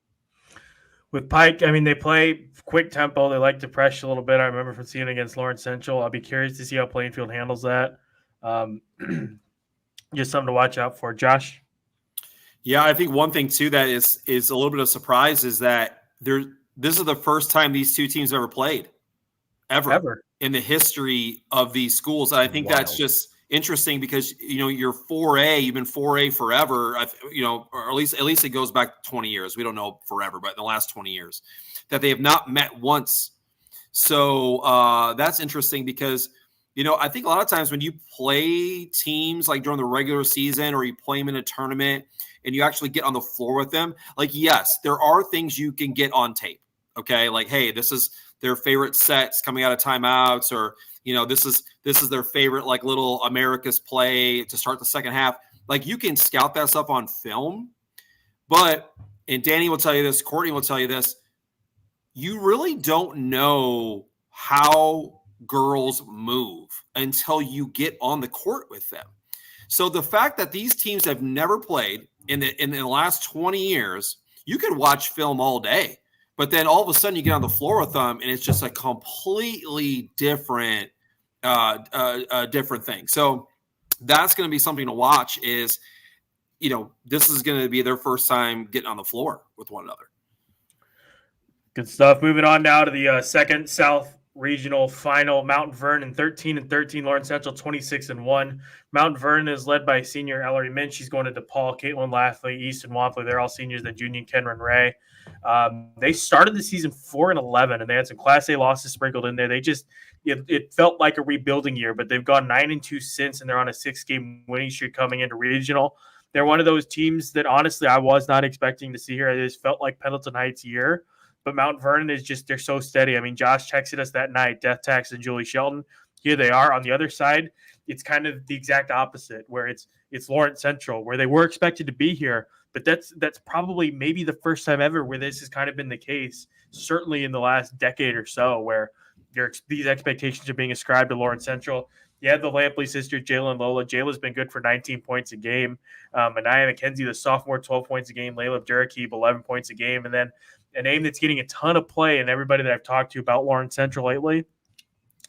S1: With Pike, they play quick tempo. They like to press a little bit. I remember from seeing it against Lawrence Central. I'll be curious to see how Plainfield handles that. Just something to watch out for. Josh?
S4: Yeah, I think one thing, too, that is a little bit of a surprise is that this is the first time these two teams ever played, ever in the history of these schools. And I think that's just interesting because, you're 4A, you've been 4A forever, or at least it goes back 20 years. We don't know forever, but in the last 20 years that they have not met once. So that's interesting because, I think a lot of times when you play teams like during the regular season or you play them in a tournament and you actually get on the floor with them, like, yes, there are things you can get on tape. Okay. Like, hey, this is their favorite sets coming out of timeouts, or, this is their favorite, like, little America's play to start the second half. Like, you can scout that stuff on film, and Danny will tell you this, Courtney will tell you this, you really don't know how girls move until you get on the court with them. So the fact that these teams have never played in the last 20 years, you can watch film all day, but then all of a sudden you get on the floor with them and it's just a completely different thing. So that's going to be something to watch is, this is going to be their first time getting on the floor with one another.
S1: Good stuff. Moving on now to the second South Regional Final. Mount Vernon 13-13, Lawrence Central 26-1. Mount Vernon is led by senior Ellery Mintz. She's going to DePaul. Caitlin Lathley, Easton Wampley. They're all seniors. Then Junior Kenron Ray. They started the season 4-11, and they had some Class A losses sprinkled in there. It felt like a rebuilding year, but they've gone 9-2 since, and they're on a 6-game winning streak coming into regional. They're one of those teams that honestly I was not expecting to see here. It just felt like Pendleton Heights' year. But Mount Vernon is they're so steady. Josh texted us that night, Death Tax and Julie Shelton. Here they are. On the other side, it's kind of the exact opposite, where it's Lawrence Central, where they were expected to be here. But that's probably maybe the first time ever where this has kind of been the case, certainly in the last decade or so, where these expectations are being ascribed to Lawrence Central. Yeah, the Lampley sisters, Jaylah and Lola. Jaylah's been good for 19 points a game. Anaya McKenzie, the sophomore, 12 points a game. Laila Abdurraqib, 11 points a game. And then a name that's getting a ton of play, and everybody that I've talked to about Lawrence Central lately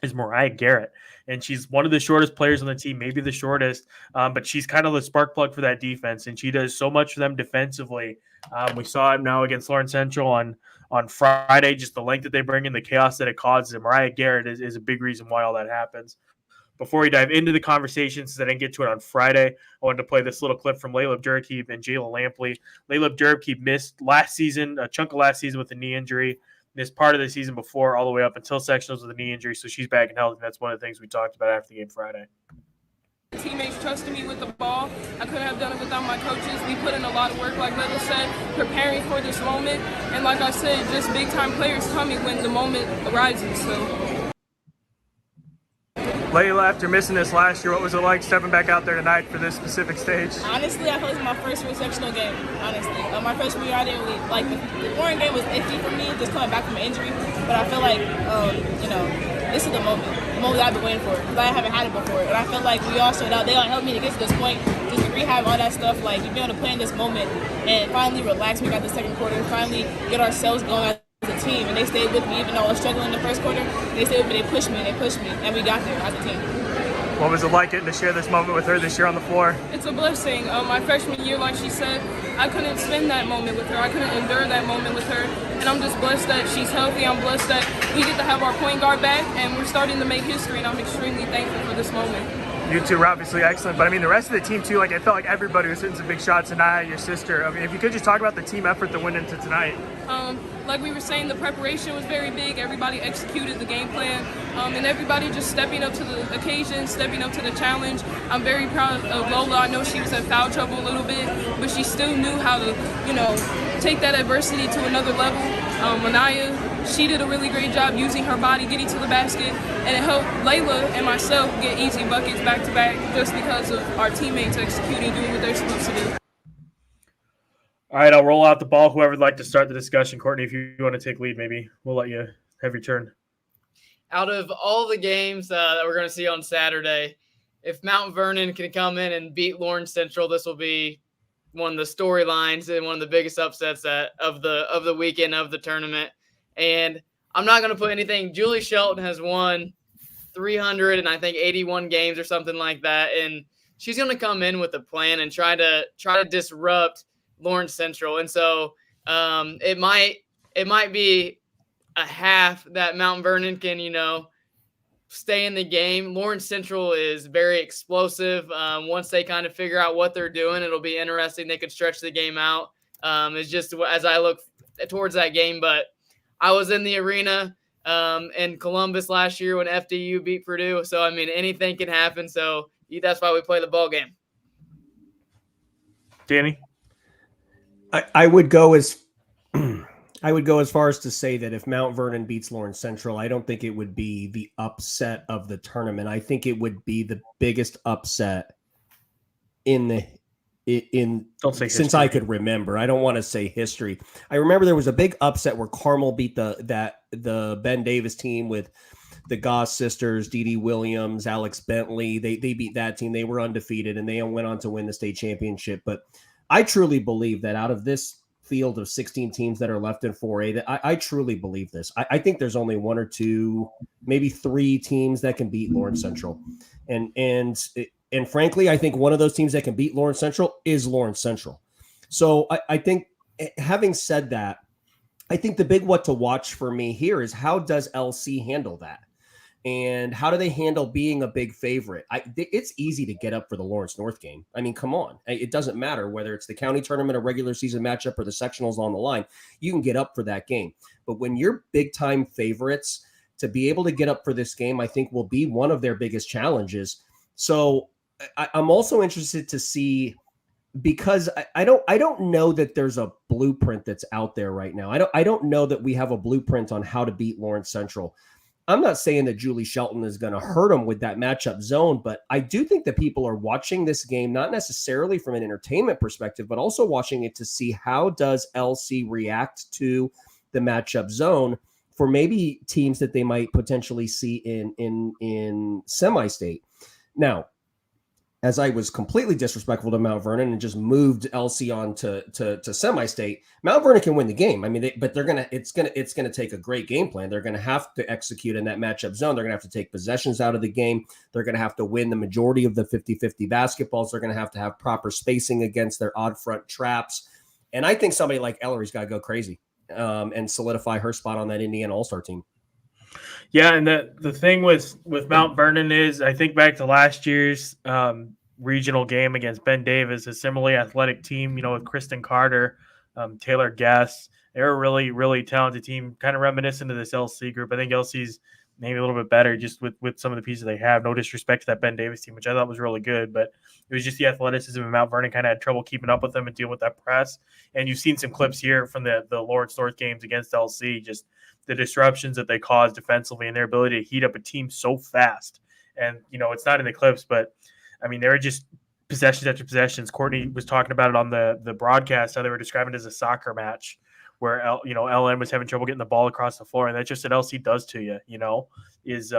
S1: is Mariah Garrett. And she's one of the shortest players on the team, maybe the shortest, but she's kind of the spark plug for that defense, and she does so much for them defensively. We saw it now against Lawrence Central on Friday, just the length that they bring in, the chaos that it causes. And Mariah Garrett is a big reason why all that happens. Before we dive into the conversation, since I didn't get to it on Friday, I wanted to play this little clip from Laila Abdurraqib and Jaylah Lampley. Laila Abdurraqib missed last season, a chunk of last season with a knee injury, missed part of the season before all the way up until sectionals with a knee injury, so she's back and healthy. That's one of the things we talked about after the game Friday.
S5: Teammates trusted me with the ball. I couldn't have done it without my coaches. We put in a lot of work, like Laila said, preparing for this moment. And like I said, just big-time players coming when the moment arises. So.
S1: Laila, after missing this last year, what was it like stepping back out there tonight for this specific stage?
S6: Honestly, I feel like it's my first real sectional game, honestly. My freshman year, I didn't really, like, the foreign game was iffy for me, just coming back from an injury. But I feel like, this is the moment that I've been waiting for, because I haven't had it before. And I feel like we all showed out. They all helped me to get to this point, just to rehab all that stuff. Like, you've been able to play in this moment and finally relax. We got the second quarter, finally get ourselves going at a team, and they stayed with me even though I was struggling in the first quarter. They stayed with me, they pushed me, and we got there as a team.
S7: What was it like getting to share this moment with her this year on the floor?
S5: It's a blessing. My freshman year, like she said, I couldn't spend that moment with her. I couldn't endure that moment with her. And I'm just blessed that she's healthy. I'm blessed that we get to have our point guard back, and we're starting to make history, and I'm extremely thankful for this moment.
S7: You two were obviously excellent, but I mean, the rest of the team too, like it felt like everybody was hitting some big shots, and Naya, your sister. I mean, if you could just talk about the team effort that went into tonight.
S5: Like we were saying, the preparation was very big. Everybody executed the game plan, and everybody just stepping up to the occasion, stepping up to the challenge. I'm very proud of Lola. I know she was in foul trouble a little bit, but she still knew how to, take that adversity to another level. Manaya, she did a really great job using her body, getting to the basket, and it helped Laila and myself get easy buckets back to back just because of our teammates executing, doing what they're supposed to do.
S1: All right, I'll roll out the ball. Whoever would like to start the discussion. Courtney, if you want to take lead, maybe we'll let you have your turn.
S2: Out of all the games that we're going to see on Saturday, if Mount Vernon can come in and beat Lawrence Central, this will be one of the storylines and one of the biggest upsets of the weekend of the tournament. And I'm not going to put anything. Julie Shelton has won 300 and I think 81 games or something like that, and she's going to come in with a plan and try to disrupt Lawrence Central. And so it might be a half that Mount Vernon can, stay in the game. Lawrence Central is very explosive. Once they kind of figure out what they're doing, it'll be interesting. They could stretch the game out. It's just as I look towards that game. But I was in the arena in Columbus last year when FDU beat Purdue. So, I mean, anything can happen. So that's why we play the ball game.
S1: Danny?
S3: I would go as far as to say that if Mount Vernon beats Lawrence Central, I don't think it would be the upset of the tournament. I think it would be the biggest upset since I could remember. I don't want to say history. I remember there was a big upset where Carmel beat the Ben Davis team with the Goss sisters, Dee Dee Williams, Alex Bentley. They beat that team. They were undefeated and they went on to win the state championship. But I truly believe that out of this field of 16 teams that are left in 4A, that I truly believe this. I think there's only one or two, maybe three teams that can beat Lawrence Central. And frankly, I think one of those teams that can beat Lawrence Central is Lawrence Central. So I think, having said that, I think the big what to watch for me here is how does LC handle that? And how do they handle being a big favorite? It's easy to get up for the Lawrence North game. I mean, come on. It doesn't matter whether it's the county tournament, a regular season matchup, or the sectionals on the line. You can get up for that game. But when you're big-time favorites, to be able to get up for this game, I think will be one of their biggest challenges. So I'm also interested to see, because I don't know that there's a blueprint that's out there right now. I don't know that we have a blueprint on how to beat Lawrence Central. I'm not saying that Julie Shelton is going to hurt them with that matchup zone, but I do think that people are watching this game, not necessarily from an entertainment perspective, but also watching it to see how does LC react to the matchup zone for maybe teams that they might potentially see in semi-state. Now, as I was completely disrespectful to Mount Vernon and just moved LC on to semi-state, Mount Vernon can win the game. I mean, but it's gonna take a great game plan. They're gonna have to execute in that matchup zone. They're gonna have to take possessions out of the game. They're gonna have to win the majority of the 50-50 basketballs. They're gonna have proper spacing against their odd front traps. And I think somebody like Ellery's got to go crazy and solidify her spot on that Indiana All-Star team.
S1: Yeah, and the thing with Mount Vernon is, I think back to last year's regional game against Ben Davis, a similarly athletic team, with Kristen Carter, Taylor Guess. They're a really, really talented team, kind of reminiscent of this LC group. I think LC's maybe a little bit better just with some of the pieces they have. No disrespect to that Ben Davis team, which I thought was really good, but it was just the athleticism of Mount Vernon kind of had trouble keeping up with them and dealing with that press. And you've seen some clips here from the Lawrence North games against LC, just the disruptions that they caused defensively and their ability to heat up a team so fast. And, it's not in the clips, but I mean, there were just possessions after possessions. Courtney was talking about it on the broadcast, how they were describing it as a soccer match where, LN was having trouble getting the ball across the floor. And that's just what LC does to you, is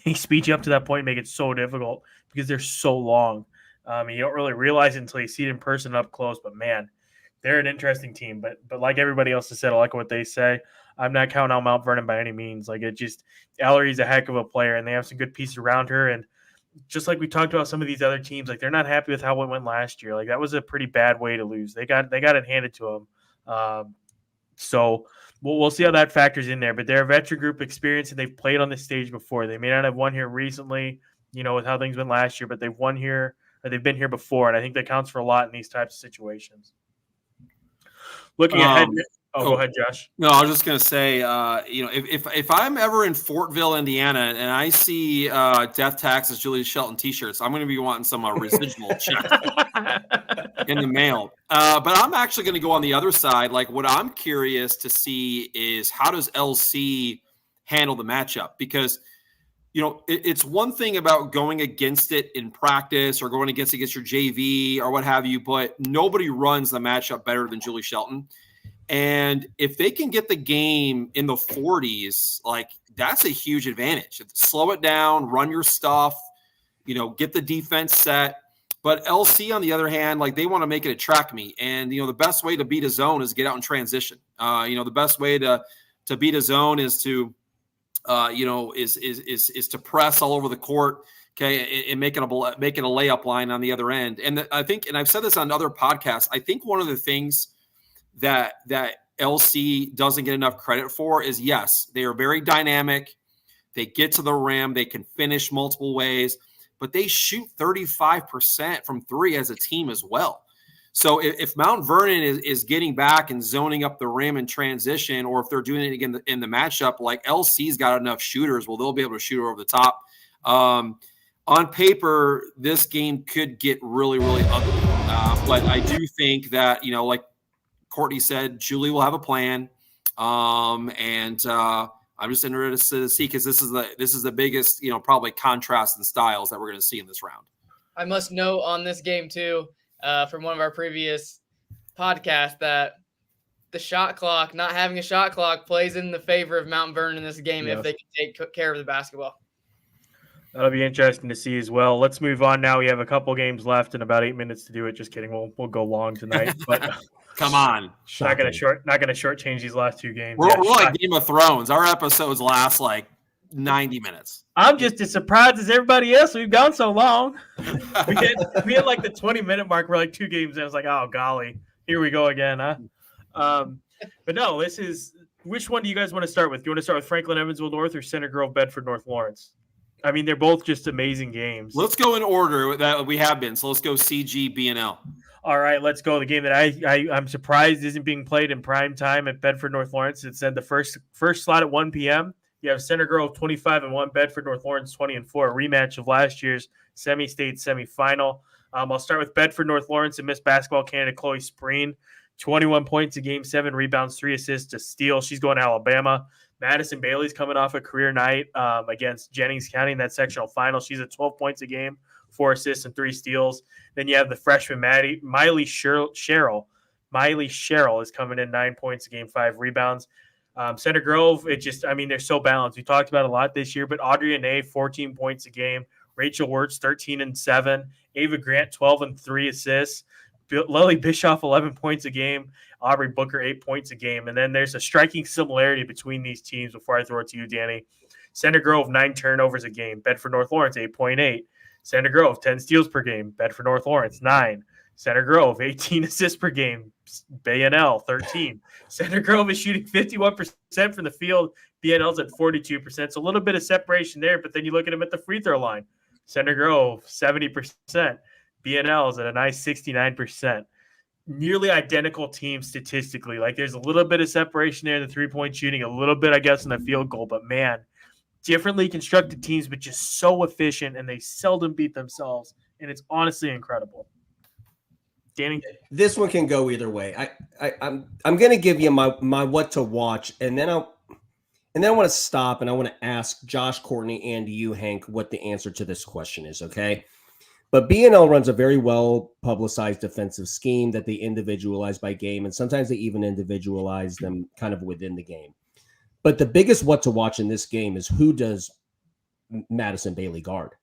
S1: he speeds you up to that point and make it so difficult because they're so long. You don't really realize it until you see it in person up close, but man, they're an interesting team. But like everybody else has said, I like what they say. I'm not counting out Mount Vernon by any means. Like, Ellery's a heck of a player, and they have some good pieces around her. And just like we talked about some of these other teams, like, they're not happy with how it went last year. Like, that was a pretty bad way to lose. They got it handed to them. So we'll see how that factors in there. But they're a veteran group experience, and they've played on this stage before. They may not have won here recently, with how things went last year, but they've won here, or they've been here before, and I think that counts for a lot in these types of situations. Looking ahead. Go ahead, Josh.
S4: No, I was just going to say, if I'm ever in Fortville, Indiana, and I see Death Taxes Julius Shelton T-shirts, I'm going to be wanting some residual check in the mail. But I'm actually going to go on the other side. Like, what I'm curious to see is, how does LC handle the matchup? Because, it's one thing about going against it in practice or going against your JV or what have you, but nobody runs the matchup better than Julie Shelton. And if they can get the game in the 40s, like, that's a huge advantage. Slow it down, run your stuff, get the defense set. But LC, on the other hand, like, they want to make it a track meet. And, the best way to beat a zone is get out in transition. The best way to beat a zone is to, is to press all over the court. Okay. And making a layup line on the other end. And I think, and I've said this on other podcasts, I think one of the things that LC doesn't get enough credit for is, yes, they are very dynamic. They get to the rim. They can finish multiple ways, but they shoot 35% from three as a team as well. So if Mount Vernon is getting back and zoning up the rim in transition, or if they're doing it again in the matchup, like, LC's got enough shooters, they'll be able to shoot over the top. On paper, this game could get really, really ugly. But I do think that, like Courtney said, Julie will have a plan. And I'm just interested to see, because this is the biggest, probably contrast in styles that we're going to see in this round.
S2: I must note on this game too, from one of our previous podcasts, that the shot clock, not having a shot clock, plays in the favor of Mount Vernon in this game. Yes. If they can take care of the basketball.
S1: That'll be interesting to see as well. Let's move on now. We have a couple games left and about 8 minutes to do it. Just kidding. We'll go long tonight, but
S4: come on.
S1: Not going to shortchange these last two games.
S4: We're like Game of Thrones. Our episodes last like 90 minutes.
S1: I'm just as surprised as everybody else. We've gone so long. we had like the 20-minute mark. We're like 2 games in. I was like, oh golly, here we go again, huh? But no, this is. Which one do you guys want to start with? Do you want to start with Franklin Evansville North or Center Grove Bedford North Lawrence? I mean, they're both just amazing games.
S4: Let's go in order that we have been. So let's go CG, B&L.
S1: All right, let's go. The game that I'm surprised isn't being played in prime time at Bedford North Lawrence. It said the first slot at 1 p.m. You have Center Grove 25-1, Bedford North Lawrence 20-4, a rematch of last year's semi-state semifinal. I'll start with Bedford North Lawrence and Miss Basketball Canada Chloe Spreen, 21 points in Game 7, rebounds, 3 assists, a steal. She's going to Alabama. Madison Bailey's coming off a career night against Jennings County in that sectional final. She's at 12 points a game, 4 assists and 3 steals. Then you have the freshman Miley Sherrill. Miley Sherrill is coming in 9 points a game, 5 rebounds. Center Grove, they're so balanced. We talked about it a lot this year, but Audrey Anae, 14 points a game. Rachel Wirtz, 13-7. Ava Grant, 12 and 3 assists. Lily Bischoff, 11 points a game. Aubrey Booker, 8 points a game. And then there's a striking similarity between these teams before I throw it to you, Danny. Center Grove, 9 turnovers a game. Bedford North Lawrence, 8.8. Center Grove, 10 steals per game. Bedford North Lawrence, 9. Center Grove, 18 assists per game. B&L, 13. Center Grove is shooting 51% from the field. B&L's at 42%. So a little bit of separation there, but then you look at them at the free throw line. Center Grove, 70%. B&L is at a nice 69%. Nearly identical teams statistically. Like, there's a little bit of separation there in the three-point shooting, a little bit, I guess, in the field goal. But, man, differently constructed teams, but just so efficient, and they seldom beat themselves. And it's honestly incredible. Danny?
S3: This one can go either way. I'm going to give you my what to watch, and then I want to stop, and I want to ask Josh, Courtney, and you, Hank, what the answer to this question is, okay? But B&L runs a very well-publicized defensive scheme that they individualize by game, and sometimes they even individualize them kind of within the game. But the biggest what to watch in this game is who does Madison Bailey guard.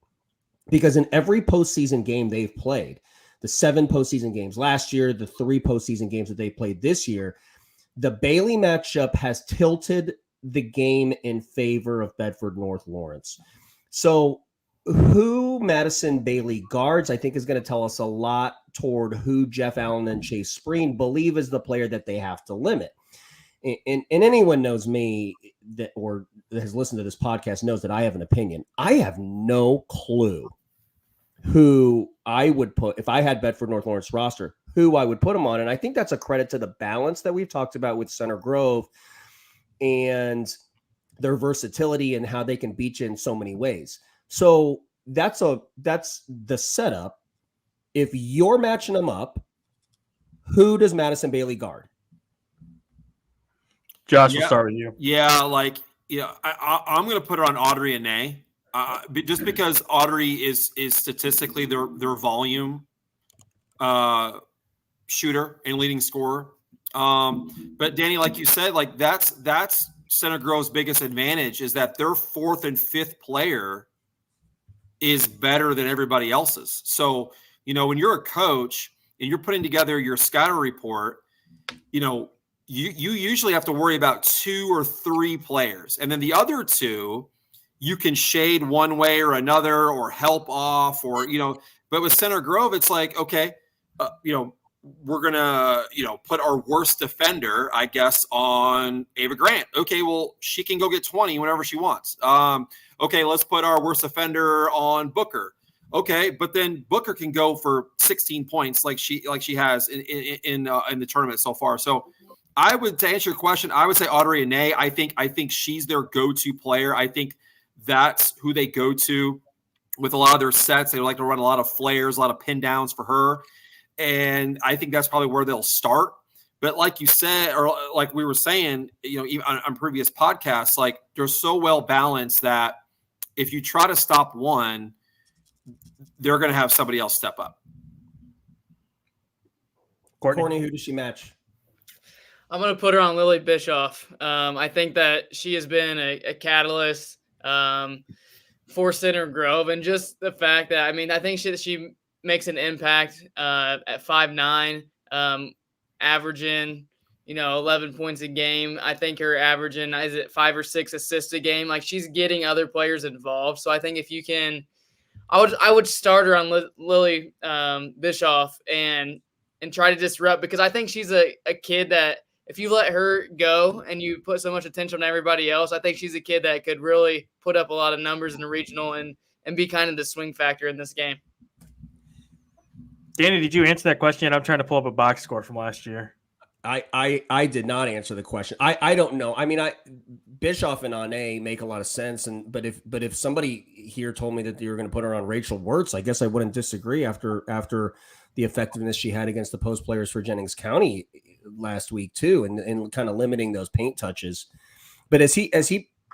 S3: Because in every postseason game they've played, the 7 postseason games last year, the 3 postseason games that they played this year, the Bailey matchup has tilted the game in favor of Bedford North Lawrence. So who Madison Bailey guards, I think, is going to tell us a lot toward who Jeff Allen and Chase Spreen believe is the player that they have to limit. And anyone knows me that or has listened to this podcast knows that I have an opinion. I have no clue who I would put if I had Bedford North Lawrence roster, who I would put them on. And I think that's a credit to the balance that we've talked about with Center Grove and their versatility and how they can beat you in so many ways. So that's the setup. If you're matching them up, who does Madison Bailey guard?
S1: Josh, we'll start with you.
S4: Yeah, I'm going to put her on Audrey and Nay, just because Audrey is statistically their volume shooter and leading scorer. But Danny, like you said, that's Center Grove's biggest advantage is that their 4th and 5th player is better than everybody else's. So, when you're a coach and you're putting together your scouting report, you usually have to worry about 2 or 3 players. And then the other 2, you can shade one way or another or help off or, but with Center Grove, it's like, okay, we're going to, put our worst defender, I guess, on Ava Grant. Okay, well, she can go get 20 whenever she wants. Okay, let's put our worst offender on Booker. Okay, but then Booker can go for 16 points like she has in the tournament so far. So I would, to answer your question, I would say Audrey and Nay. I think she's their go-to player. I think that's who they go to with a lot of their sets. They like to run a lot of flares, a lot of pin downs for her. And I think that's probably where they'll start. But like you said, or like we were saying, even on previous podcasts, like they're so well balanced that if you try to stop one, they're going to have somebody else step up.
S3: Courtney, who does she match?
S2: I'm going to put her on Lily Bischoff. I think that she has been a catalyst for Center Grove. And just the fact that, I think she makes an impact at 5'9", averaging, 11 points a game. I think her averaging, is it 5 or 6 assists a game? Like she's getting other players involved. So I think if you can, I would start her on Lily Bischoff and try to disrupt, because I think she's a kid that if you let her go and you put so much attention on everybody else, I think she's a kid that could really put up a lot of numbers in the regional and be kind of the swing factor in this game.
S1: Danny, did you answer that question? I'm trying to pull up a box score from last year.
S3: I did not answer the question. I don't know. Bischoff and Ane make a lot of sense, but if somebody here told me that you were going to put her on Rachel Wirtz, I guess I wouldn't disagree after the effectiveness she had against the post players for Jennings County last week too, and kind of limiting those paint touches. But as he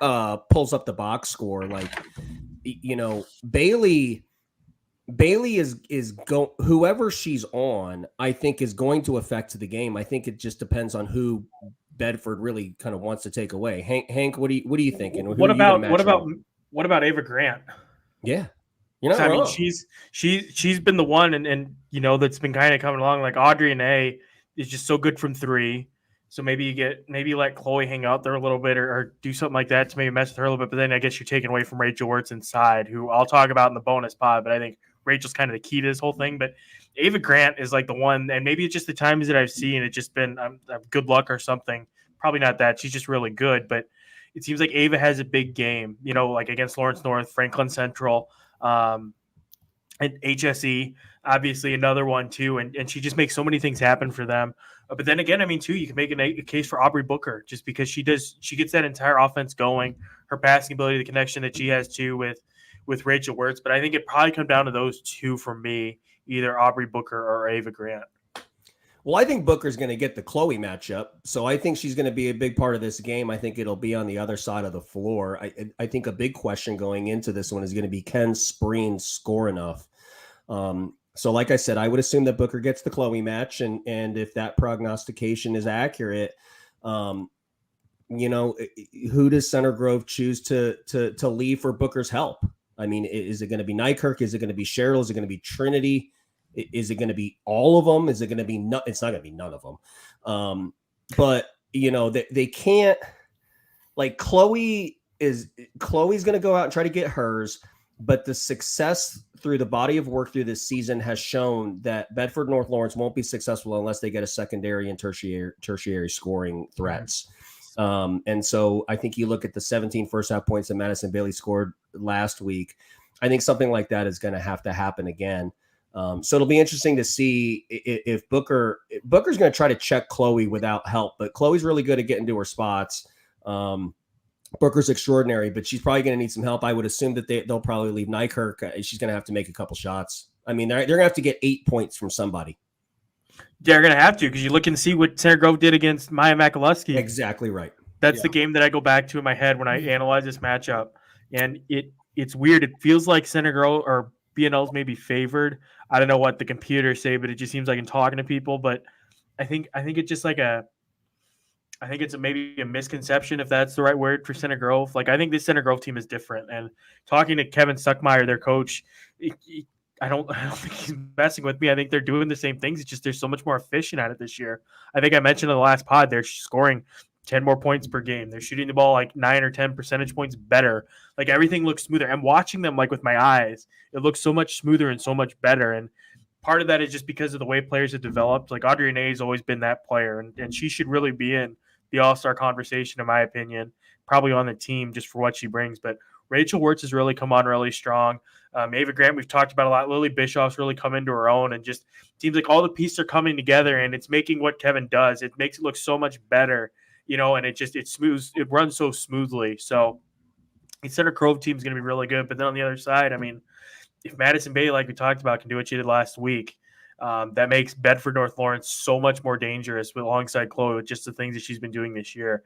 S3: pulls up the box score, Bailey is go whoever she's on, I think is going to affect the game. I think it just depends on who Bedford really kind of wants to take away. Hank, what are you thinking?
S1: What about Ava Grant?
S3: Yeah. You're not wrong.
S1: She's been the one and that's been kind of coming along. Like Audrey and A is just so good from 3. So maybe you let Chloe hang out there a little bit or do something like that to maybe mess with her a little bit. But then I guess you're taking away from Rachel Wirtz inside, who I'll talk about in the bonus pod. But I think Rachel's kind of the key to this whole thing. But Ava Grant is like the one, and maybe it's just the times that I've seen it just been good luck or something. Probably not that. She's just really good. But it seems like Ava has a big game, like against Lawrence North, Franklin Central, and HSE, obviously another one too. And she just makes so many things happen for them. But then again, too, you can make a case for Aubrey Booker just because she gets that entire offense going, her passing ability, the connection that she has too with Rachel Wirtz. But I think it probably comes down to those two for me, either Aubrey Booker or Ava Grant.
S3: Well, I think Booker's going to get the Chloe matchup. So I think she's going to be a big part of this game. I think it'll be on the other side of the floor. I think a big question going into this one is going to be, can Spreen score enough? So like I said, I would assume that Booker gets the Chloe match. And if that prognostication is accurate, who does Center Grove choose to leave for Booker's help? Is it going to be Nykirk? Is it going to be Cheryl? Is it going to be Trinity? Is it going to be all of them? Is it going to be it's not going to be none of them. But they can't, like, Chloe's going to go out and try to get hers, but the success through the body of work through this season has shown that Bedford North Lawrence won't be successful unless they get a secondary and tertiary scoring threats. And so I think you look at the 17 first half points that Madison Bailey scored last week. I think something like that is going to have to happen again. So it'll be interesting to see if Booker's going to try to check Chloe without help, but Chloe's really good at getting to her spots. Booker's extraordinary, but she's probably going to need some help. I would assume that they'll probably leave Nykirk. She's going to have to make a couple shots. I mean, they're going to have to get 8 points from somebody.
S1: They're going to have to, because you look and see what Center Grove did against Maya McAlusky.
S3: Exactly right.
S1: That's the game that I go back to in my head when I analyze this matchup. And it's weird. It feels like Center Grove or B&L's maybe favored. I don't know what the computers say, but it just seems like in talking to people. But I think it's just like I think it's maybe a misconception, if that's the right word, for Center Grove. Like, I think this Center Grove team is different. And talking to Kevin Stuckmeyer, their coach, I don't think he's messing with me. I think they're doing the same things. It's just they're so much more efficient at it this year. I think I mentioned in the last pod, they're scoring 10 more points per game. They're shooting the ball like 9 or 10 percentage points better. Like, everything looks smoother. I'm watching them, like, with my eyes. It looks so much smoother and so much better. And part of that is just because of the way players have developed. Like, Audrey Ney has always been that player, and she should really be in the all-star conversation, in my opinion, probably on the team just for what she brings. But Rachel Wirtz has really come on really strong. Ava Grant, we've talked about a lot. Lily Bischoff's really come into her own, and just seems like all the pieces are coming together, and it's making what Kevin does. It makes it look so much better, and it runs so smoothly. So the Center Grove team is going to be really good. But then on the other side, I mean, if Madison Bay, like we talked about, can do what she did last week, that makes Bedford North Lawrence so much more dangerous alongside Chloe with just the things that she's been doing this year.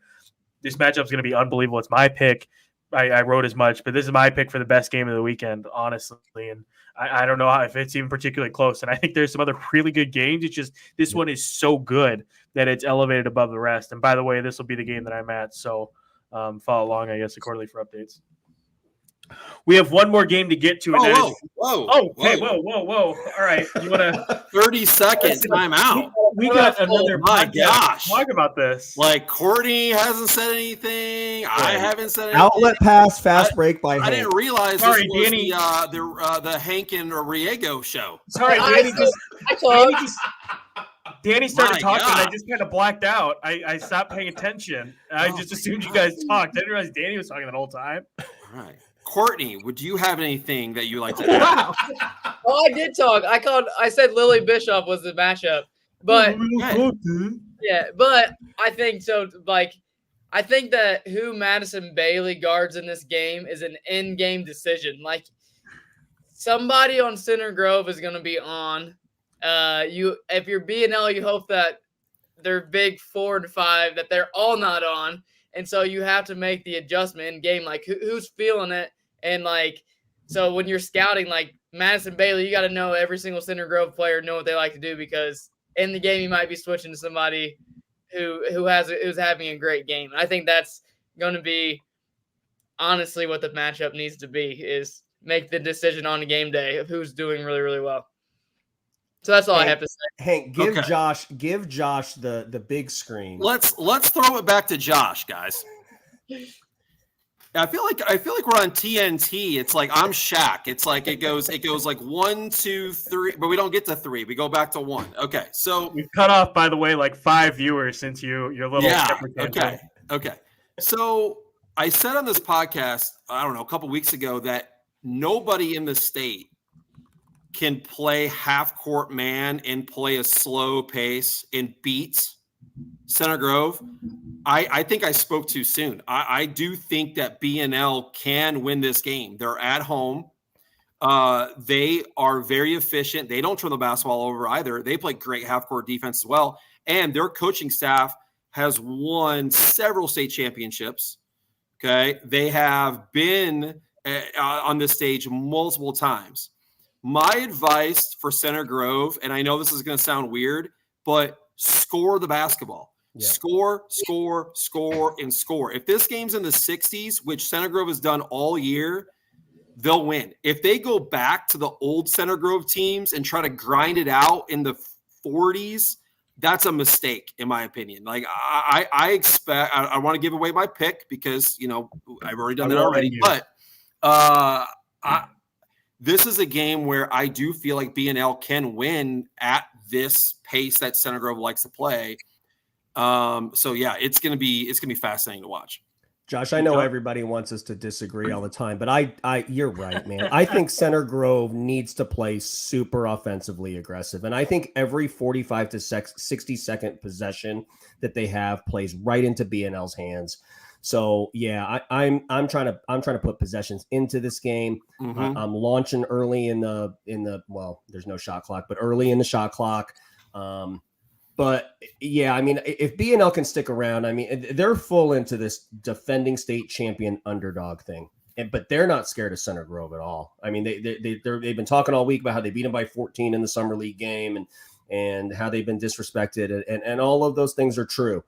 S1: This matchup is going to be unbelievable. It's my pick. I wrote as much, but this is my pick for the best game of the weekend, honestly. And I don't know if it's even particularly close. And I think there's some other really good games. It's just this one is so good that it's elevated above the rest. And by the way, this will be the game that I'm at. So follow along, I guess, accordingly for updates. We have one more game to get to.
S4: Whoa.
S1: All right. You want to
S4: 30-second timeout?
S1: We got another
S4: my
S1: podcast
S4: gosh.
S1: to talk about this.
S4: Like, Courtney hasn't said anything. I haven't said anything.
S3: Outlet pass, fast break by
S4: I
S3: Hank.
S4: didn't realize
S1: Sorry,
S4: this was
S1: Danny.
S4: the Haenchen or Riego show.
S1: Sorry, Danny started talking, and I just kind of blacked out. I stopped paying attention. I just assumed you guys talked. I didn't realize Danny was talking the whole time.
S4: All right. Courtney, would you have anything that you like to add?
S2: Oh, I did talk. I said Lily Bischoff was the matchup, but yeah, but I think so. Like, I think that who Madison Bailey guards in this game is an in-game decision. Like, somebody on Center Grove is going to be on. If you're B&L, you hope that they're big 4 and 5, that they're all not on. And so you have to make the adjustment in game, like who's feeling it. And like, so when you're scouting, like Madison Bailey, you got to know every single Center Grove player, know what they like to do, because in the game, you might be switching to somebody who's having a great game. I think that's going to be honestly what the matchup needs to be, is make the decision on the game day of who's doing really, really well. So that's all I have to say.
S3: Hank, give Josh the big screen.
S4: Let's throw it back to Josh, guys. I feel like we're on TNT. It's like I'm Shaq. It's like it goes like 1, 2, 3, but we don't get to 3. We go back to 1. Okay, so
S1: we've cut off, by the way, like 5 viewers since your little
S4: Okay. So I said on this podcast, I don't know, a couple weeks ago, that nobody in the state can play half-court man and play a slow pace and beat Center Grove. I think I spoke too soon. I do think that B&L can win this game. They're at home. They are very efficient. They don't turn the basketball over either. They play great half-court defense as well. And their coaching staff has won several state championships. Okay. They have been on this stage multiple times. My advice for Center Grove, and I know this is going to sound weird, but score the basketball. Yeah. Score, and score. If this game's in the 60s, which Center Grove has done all year, they'll win. If they go back to the old Center Grove teams and try to grind it out in the 40s, that's a mistake, in my opinion. Like I expect, I want to give away my pick because, I've already done that already. But this is a game where I do feel like B&L can win at this pace that Center Grove likes to play. So yeah, it's gonna be fascinating to watch.
S3: Josh, I know everybody wants us to disagree all the time, but you're right, man. I think Center Grove needs to play super offensively aggressive. And I think every 45 to 60 second possession that they have plays right into B&L's hands. So yeah, I'm trying to put possessions into this game.
S4: Mm-hmm.
S3: I'm launching early in the well, there's no shot clock, but early in the shot clock. But yeah, I mean, if B&L can stick around, I mean, they're full into this defending state champion underdog thing, but they're not scared of Center Grove at all. I mean, they've been talking all week about how they beat them by 14 in the summer league game and how they've been disrespected, and all of those things are true.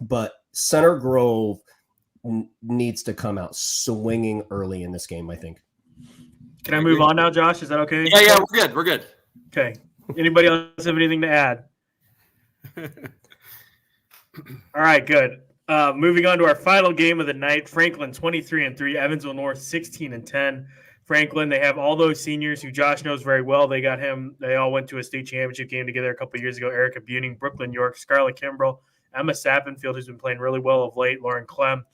S3: But Center Grove needs to come out swinging early in this game, I think.
S1: Can I move on now, Josh? Is that okay?
S4: Yeah, we're good.
S1: Okay. Anybody else have anything to add? All right, good. Moving on to our final game of the night. Franklin 23-3, Evansville North 16-10. Franklin, they have all those seniors who Josh knows very well. They all went to a state championship game together a couple of years ago. Erica Buning, Brooklyn York, Scarlett Kimbrell, Emma Sappenfield, who's been playing really well of late, Lauren Clem,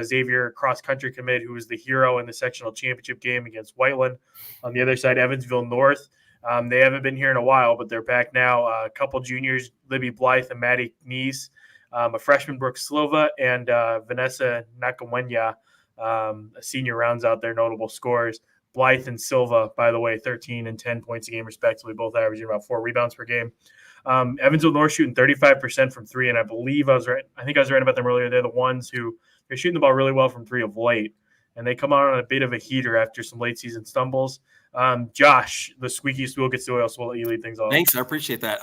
S1: Xavier cross-country commit, who was the hero in the sectional championship game against Whiteland. On the other side, Evansville North. They haven't been here in a while, but they're back now. A couple juniors, Libby Blythe and Maddie Neese, a freshman, Brooke Slova, and Vanessa Nakamwenya, a senior, rounds out their notable scores. Blythe and Silva, by the way, 13 and 10 points a game respectively, both averaging about 4 rebounds per game. Evansville North shooting 35% from three, and I believe I was right about them earlier. They're the ones who they're shooting the ball really well from three of late, and they come out on a bit of a heater after some late season stumbles. Josh, the squeakiest wheel gets the oil, so we'll let you lead things off.
S4: Thanks, I appreciate that.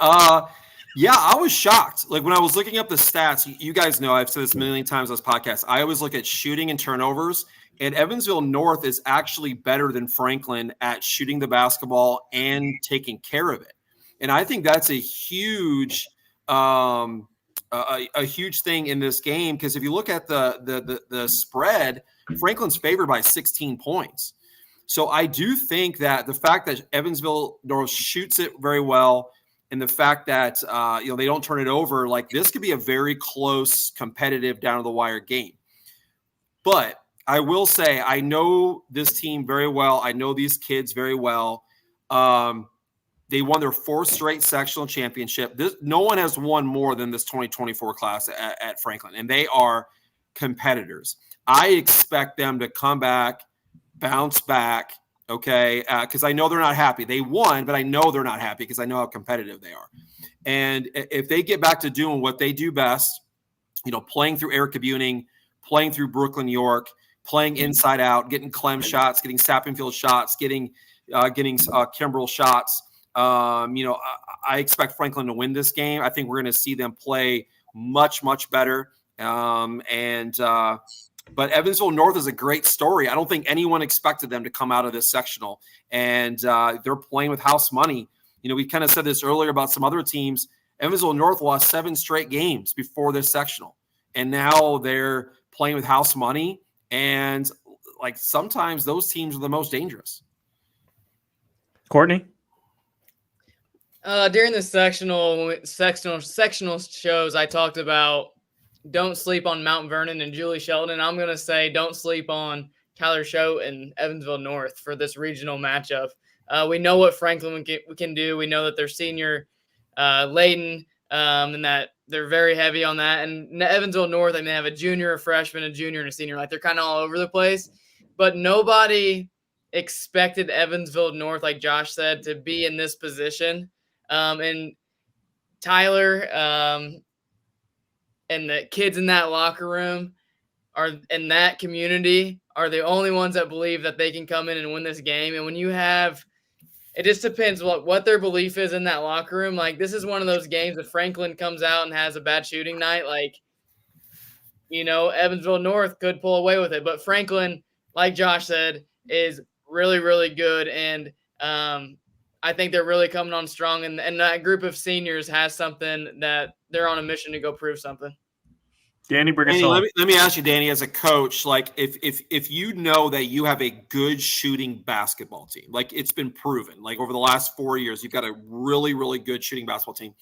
S4: Yeah, I was shocked. Like when I was looking up the stats, you guys know I've said this a million times on this podcast. I always look at shooting and turnovers, and Evansville North is actually better than Franklin at shooting the basketball and taking care of it. And I think that's a huge thing in this game, because if you look at the spread, Franklin's favored by 16 points. So I do think that the fact that Evansville North shoots it very well, and the fact that they don't turn it over, like this could be a very close, competitive, down to the wire game. But I will say I know this team very well. I know these kids very well. They won their 4th straight sectional championship. No one has won more than this 2024 class at Franklin, and they are competitors. I expect them to come back, bounce back, okay, because I know they're not happy. They won, but I know they're not happy because I know how competitive they are. And if they get back to doing what they do best, playing through Erica Buning, playing through Brooklyn York, playing inside out, getting Clem shots, getting Sappenfield shots, getting Kimbrell shots, I expect Franklin to win this game. I think we're going to see them play much, much better. But Evansville North is a great story. I don't think anyone expected them to come out of this sectional, and they're playing with house money. We kind of said this earlier about some other teams. Evansville North lost 7 straight games before this sectional, and now they're playing with house money. And like sometimes those teams are the most dangerous.
S1: Courtney?
S2: During the sectional shows, I talked about don't sleep on Mount Vernon and Julie Shelton. I'm going to say don't sleep on Tyler Choate and Evansville North for this regional matchup. We know what Franklin can do. We know that they're senior laden and that they're very heavy on that. And Evansville North, they have a junior, a freshman, a junior, and a senior. Like they're kind of all over the place. But nobody expected Evansville North, like Josh said, to be in this position. And Tyler and the kids in that locker room in that community are the only ones that believe that they can come in and win this game. And when you have, it just depends what their belief is in that locker room. Like this is one of those games if Franklin comes out and has a bad shooting night, Evansville North could pull away with it. But Franklin, like Josh said, is really, really good. And I think they're really coming on strong. And that group of seniors has something that they're on a mission to go prove something.
S1: Danny, bring us home.
S4: Let me ask you, Danny, as a coach, like if you know that you have a good shooting basketball team, like it's been proven, like over the last 4 years, you've got a really, really good shooting basketball team,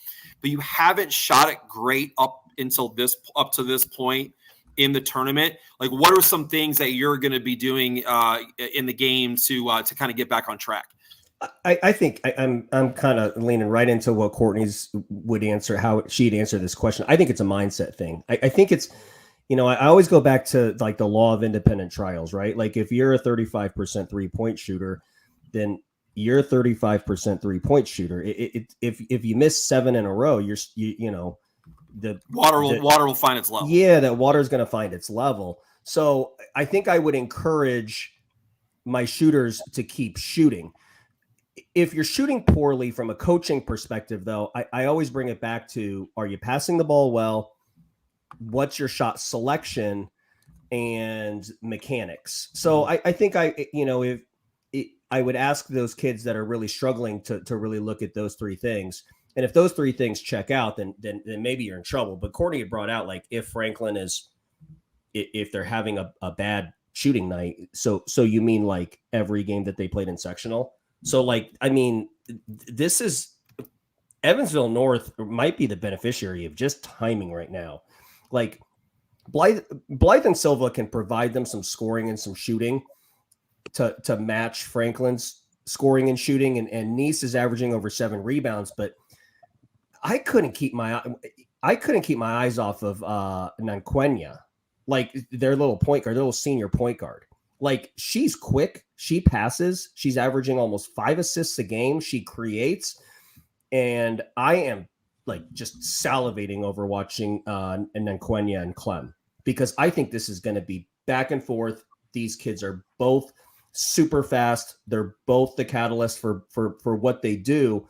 S4: but you haven't shot it great up to this point in the tournament. Like, what are some things that you're going to be doing in the game to kind of get back on track?
S3: I think I'm kind of leaning right into what Courtney's would answer, how she'd answer this question. I think it's a mindset thing. I think it's, I always go back to like the law of independent trials, right? Like if you're a 35% 3-point shooter, then you're a 35% 3-point shooter. If you miss 7 in a row, the water
S4: will find its level.
S3: Yeah, that water is going to find its level. So I think I would encourage my shooters to keep shooting. If you're shooting poorly from a coaching perspective, though, I always bring it back to, are you passing the ball well? What's your shot selection and mechanics? So I think I would ask those kids that are really struggling to really look at those 3 things. And if those 3 things check out, then maybe you're in trouble. But Courtney had brought out, like, if Franklin if they're having a bad shooting night. So you mean like every game that they played in sectional? So, like, I mean, this is Evansville North might be the beneficiary of just timing right now. Like, Blythe and Silva can provide them some scoring and some shooting to match Franklin's scoring and shooting. And Nice is averaging over 7 rebounds. But I couldn't keep my eyes off of Nanquenya, like their little point guard, their little senior point guard. Like, she's quick. She passes. She's averaging almost 5 assists a game. She creates. And I am like just salivating over watching Nanquenya and Clem, because I think this is going to be back and forth. These kids are both super fast. They're both the catalyst for what they do.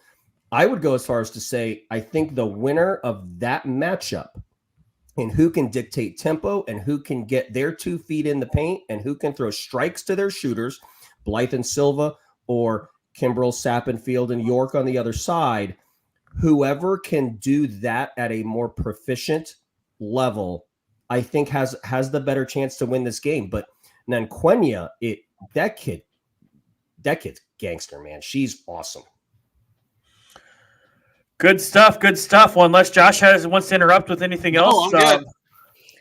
S3: I would go as far as to say, I think the winner of that matchup, and who can dictate tempo and who can get their 2 feet in the paint and who can throw strikes to their shooters, Blythe and Silva or Kimbrell, Sappenfield, and York on the other side, whoever can do that at a more proficient level, I think has the better chance to win this game. But Nanquenya, that kid's gangster, man. She's awesome.
S1: Good stuff. Good stuff. Well, unless Josh wants to interrupt with anything else.
S4: No, I'm good.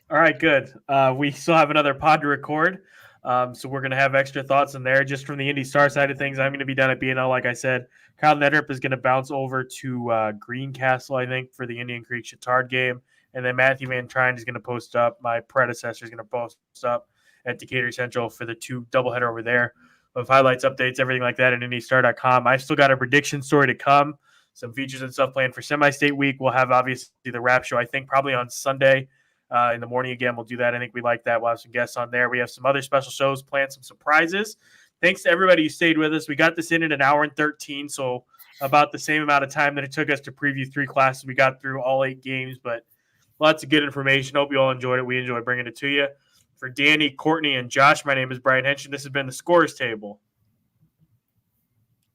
S1: All right, good. We still have another pod to record. So we're going to have extra thoughts in there. Just from the Indy Star side of things, I'm going to be down at BNL, like I said. Kyle Nedrup is going to bounce over to Greencastle, I think, for the Indian Creek Chittard game. And then Matthew Van Trine is going to post up. My predecessor is going to post up at Decatur Central for the 2 doubleheader over there. With highlights, updates, everything like that at IndyStar.com. I've still got a prediction story to come. Some features and stuff planned for semi-state week. We'll have, obviously, the wrap show, I think, probably on Sunday in the morning again. We'll do that. I think we like that. We'll have some guests on there. We have some other special shows planned, some surprises. Thanks to everybody who stayed with us. We got this in at 1 hour and 13, so about the same amount of time that it took us to preview 3 classes. We got through all 8 games, but lots of good information. Hope you all enjoyed it. We enjoyed bringing it to you. For Danny, Courtney, and Josh, my name is Brian Haenchen. This has been the Scorers Table.